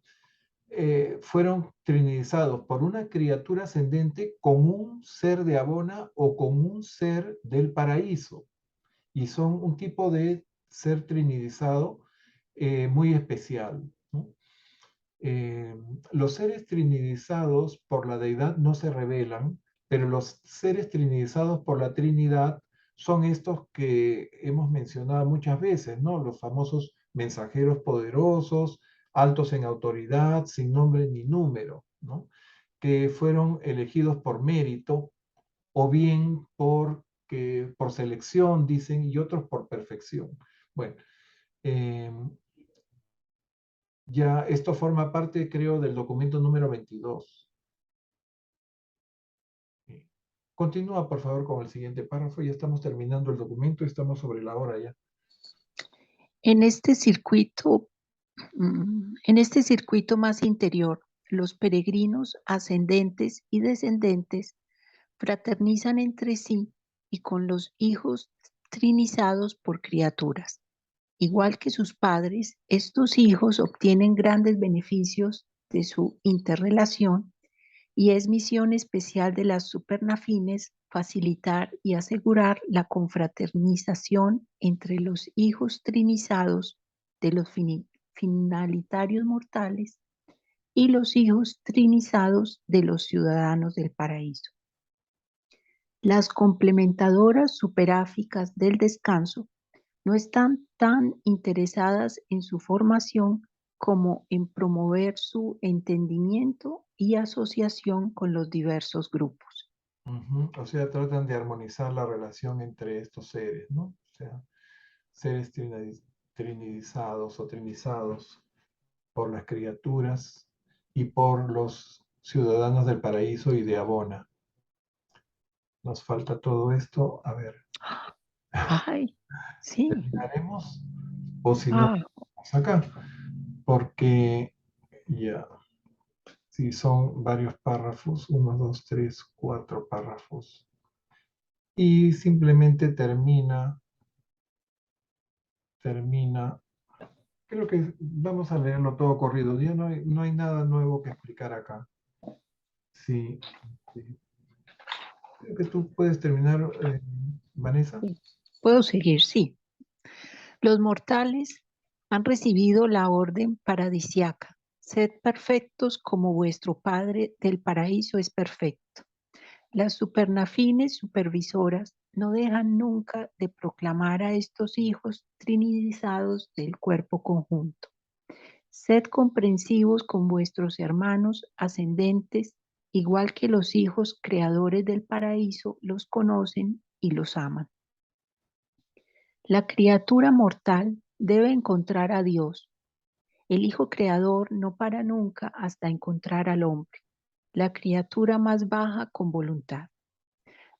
fueron trinidizados por una criatura ascendente con un ser de Abona o con un ser del paraíso. Y son un tipo de ser trinidizado muy especial, ¿no? Los seres trinidizados por la deidad no se revelan, pero los seres trinidizados por la Trinidad son estos que hemos mencionado muchas veces, ¿no? Los famosos mensajeros poderosos, altos en autoridad, sin nombre ni número, ¿no? Que fueron elegidos por mérito o bien por selección, dicen, y otros por perfección. Bueno, ya esto forma parte, creo, del documento número 22. Continúa, por favor, con el siguiente párrafo. Ya estamos terminando el documento, estamos sobre la hora ya. En este circuito más interior, los peregrinos ascendentes y descendentes fraternizan entre sí y con los hijos trinizados por criaturas. Igual que sus padres, estos hijos obtienen grandes beneficios de su interrelación y es misión especial de las supernafines facilitar y asegurar la confraternización entre los hijos trinizados de los finalitarios mortales y los hijos trinizados de los ciudadanos del paraíso. Las complementadoras superáficas del descanso no están tan interesadas en su formación como en promover su entendimiento y asociación con los diversos grupos. O sea, tratan de armonizar la relación entre estos seres, ¿no? O sea, seres trinidizados o trinizados por las criaturas y por los ciudadanos del paraíso y de Abona. Nos falta todo esto. A ver. Ay, sí. ¿Terminaremos? O si no, vamos acá. Porque ya, si son varios párrafos, 1, 2, 3, 4 párrafos. Y simplemente termina. Creo que vamos a leerlo todo corrido. Ya no hay nada nuevo que explicar acá. Sí. Creo que tú puedes terminar, Vanessa. ¿Puedo seguir? Sí. Los mortales han recibido la orden paradisiaca. Sed perfectos como vuestro Padre del paraíso es perfecto. Las supernafines supervisoras no dejan nunca de proclamar a estos hijos trinidizados del cuerpo conjunto. Sed comprensivos con vuestros hermanos ascendentes, igual que los hijos creadores del paraíso los conocen y los aman. La criatura mortal debe encontrar a Dios. El Hijo Creador no para nunca hasta encontrar al hombre, la criatura más baja con voluntad.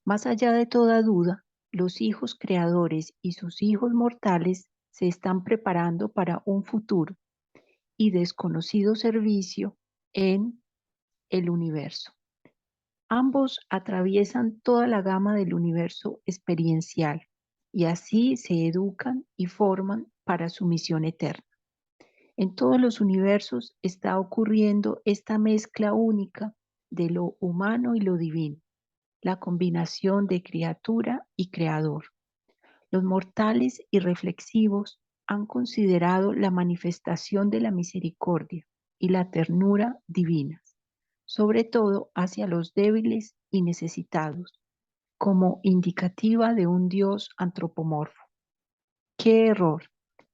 Más allá de toda duda, los hijos creadores y sus hijos mortales se están preparando para un futuro y desconocido servicio en el universo. Ambos atraviesan toda la gama del universo experiencial y así se educan y forman para su misión eterna. En todos los universos está ocurriendo esta mezcla única de lo humano y lo divino, la combinación de criatura y creador. Los mortales y reflexivos han considerado la manifestación de la misericordia y la ternura divinas, sobre todo hacia los débiles y necesitados, como indicativa de un Dios antropomorfo. ¡Qué error!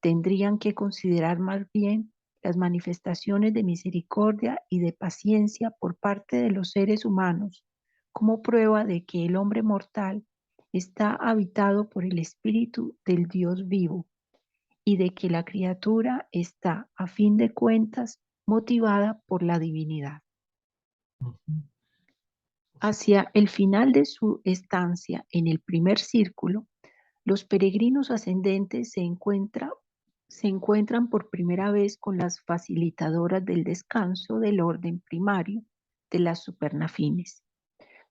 Tendrían que considerar más bien las manifestaciones de misericordia y de paciencia por parte de los seres humanos como prueba de que el hombre mortal está habitado por el espíritu del Dios vivo y de que la criatura está, a fin de cuentas, motivada por la divinidad. Hacia el final de su estancia en el primer círculo, los peregrinos ascendentes se encuentran por primera vez con las facilitadoras del descanso del orden primario de las supernafines.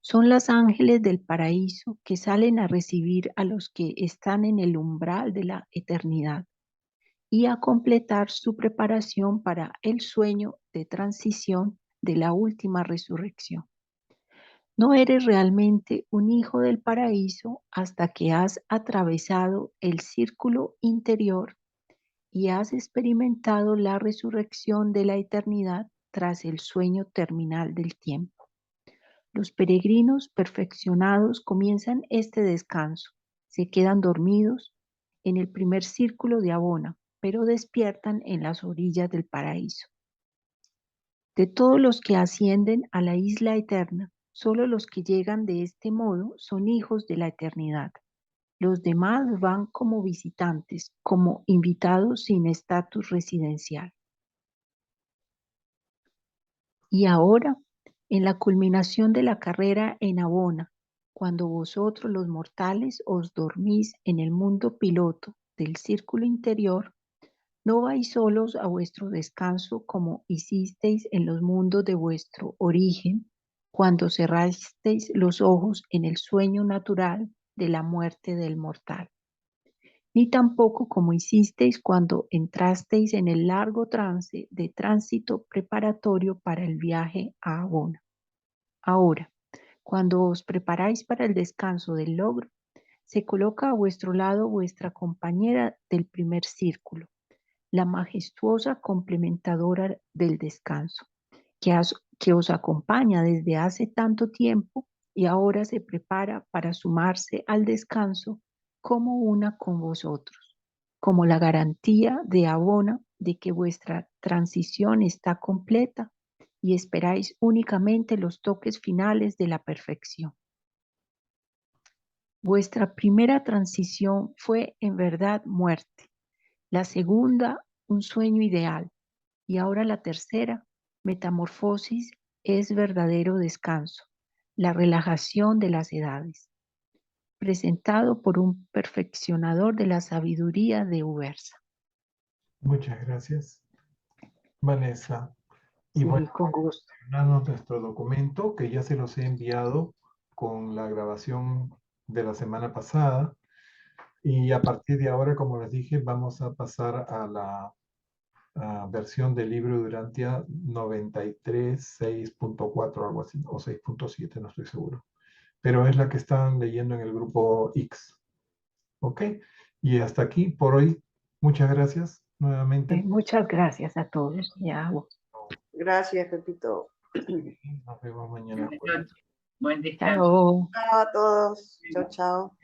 Son las ángeles del paraíso que salen a recibir a los que están en el umbral de la eternidad y a completar su preparación para el sueño de transición de la última resurrección. No eres realmente un hijo del paraíso hasta que has atravesado el círculo interior y has experimentado la resurrección de la eternidad tras el sueño terminal del tiempo. Los peregrinos perfeccionados comienzan este descanso, se quedan dormidos en el primer círculo de Abona, pero despiertan en las orillas del paraíso. De todos los que ascienden a la isla eterna, solo los que llegan de este modo son hijos de la eternidad. Los demás van como visitantes, como invitados sin estatus residencial. Y ahora, en la culminación de la carrera en Abona, cuando vosotros los mortales os dormís en el mundo piloto del círculo interior, no vais solos a vuestro descanso como hicisteis en los mundos de vuestro origen, cuando cerrasteis los ojos en el sueño natural de la muerte del mortal. Ni tampoco como hicisteis cuando entrasteis en el largo trance de tránsito preparatorio para el viaje a Abona. Ahora, cuando os preparáis para el descanso del logro, se coloca a vuestro lado vuestra compañera del primer círculo, la majestuosa complementadora del descanso, que os acompaña desde hace tanto tiempo y ahora se prepara para sumarse al descanso como una con vosotros, como la garantía de Abona de que vuestra transición está completa y esperáis únicamente los toques finales de la perfección. Vuestra primera transición fue en verdad muerte, la segunda un sueño ideal y ahora la tercera, metamorfosis, es verdadero descanso, la relajación de las edades, presentado por un perfeccionador de la sabiduría de Ubersa. Muchas gracias, Vanessa. Y Sí, bueno, con gusto. terminamos nuestro documento que ya se los he enviado con la grabación de la semana pasada. Y a partir de ahora, como les dije, vamos a pasar a la versión del libro Durantia 93, 6.4, algo así, o 6.7, no estoy seguro. Pero es la que están leyendo en el grupo X. ¿Ok? Y hasta aquí por hoy. Muchas gracias nuevamente. Muchas gracias a todos. Ya. Gracias, Pepito. Nos vemos mañana. Buenas noches. Buen descanso. Chao. Chao a todos. Chao, chao.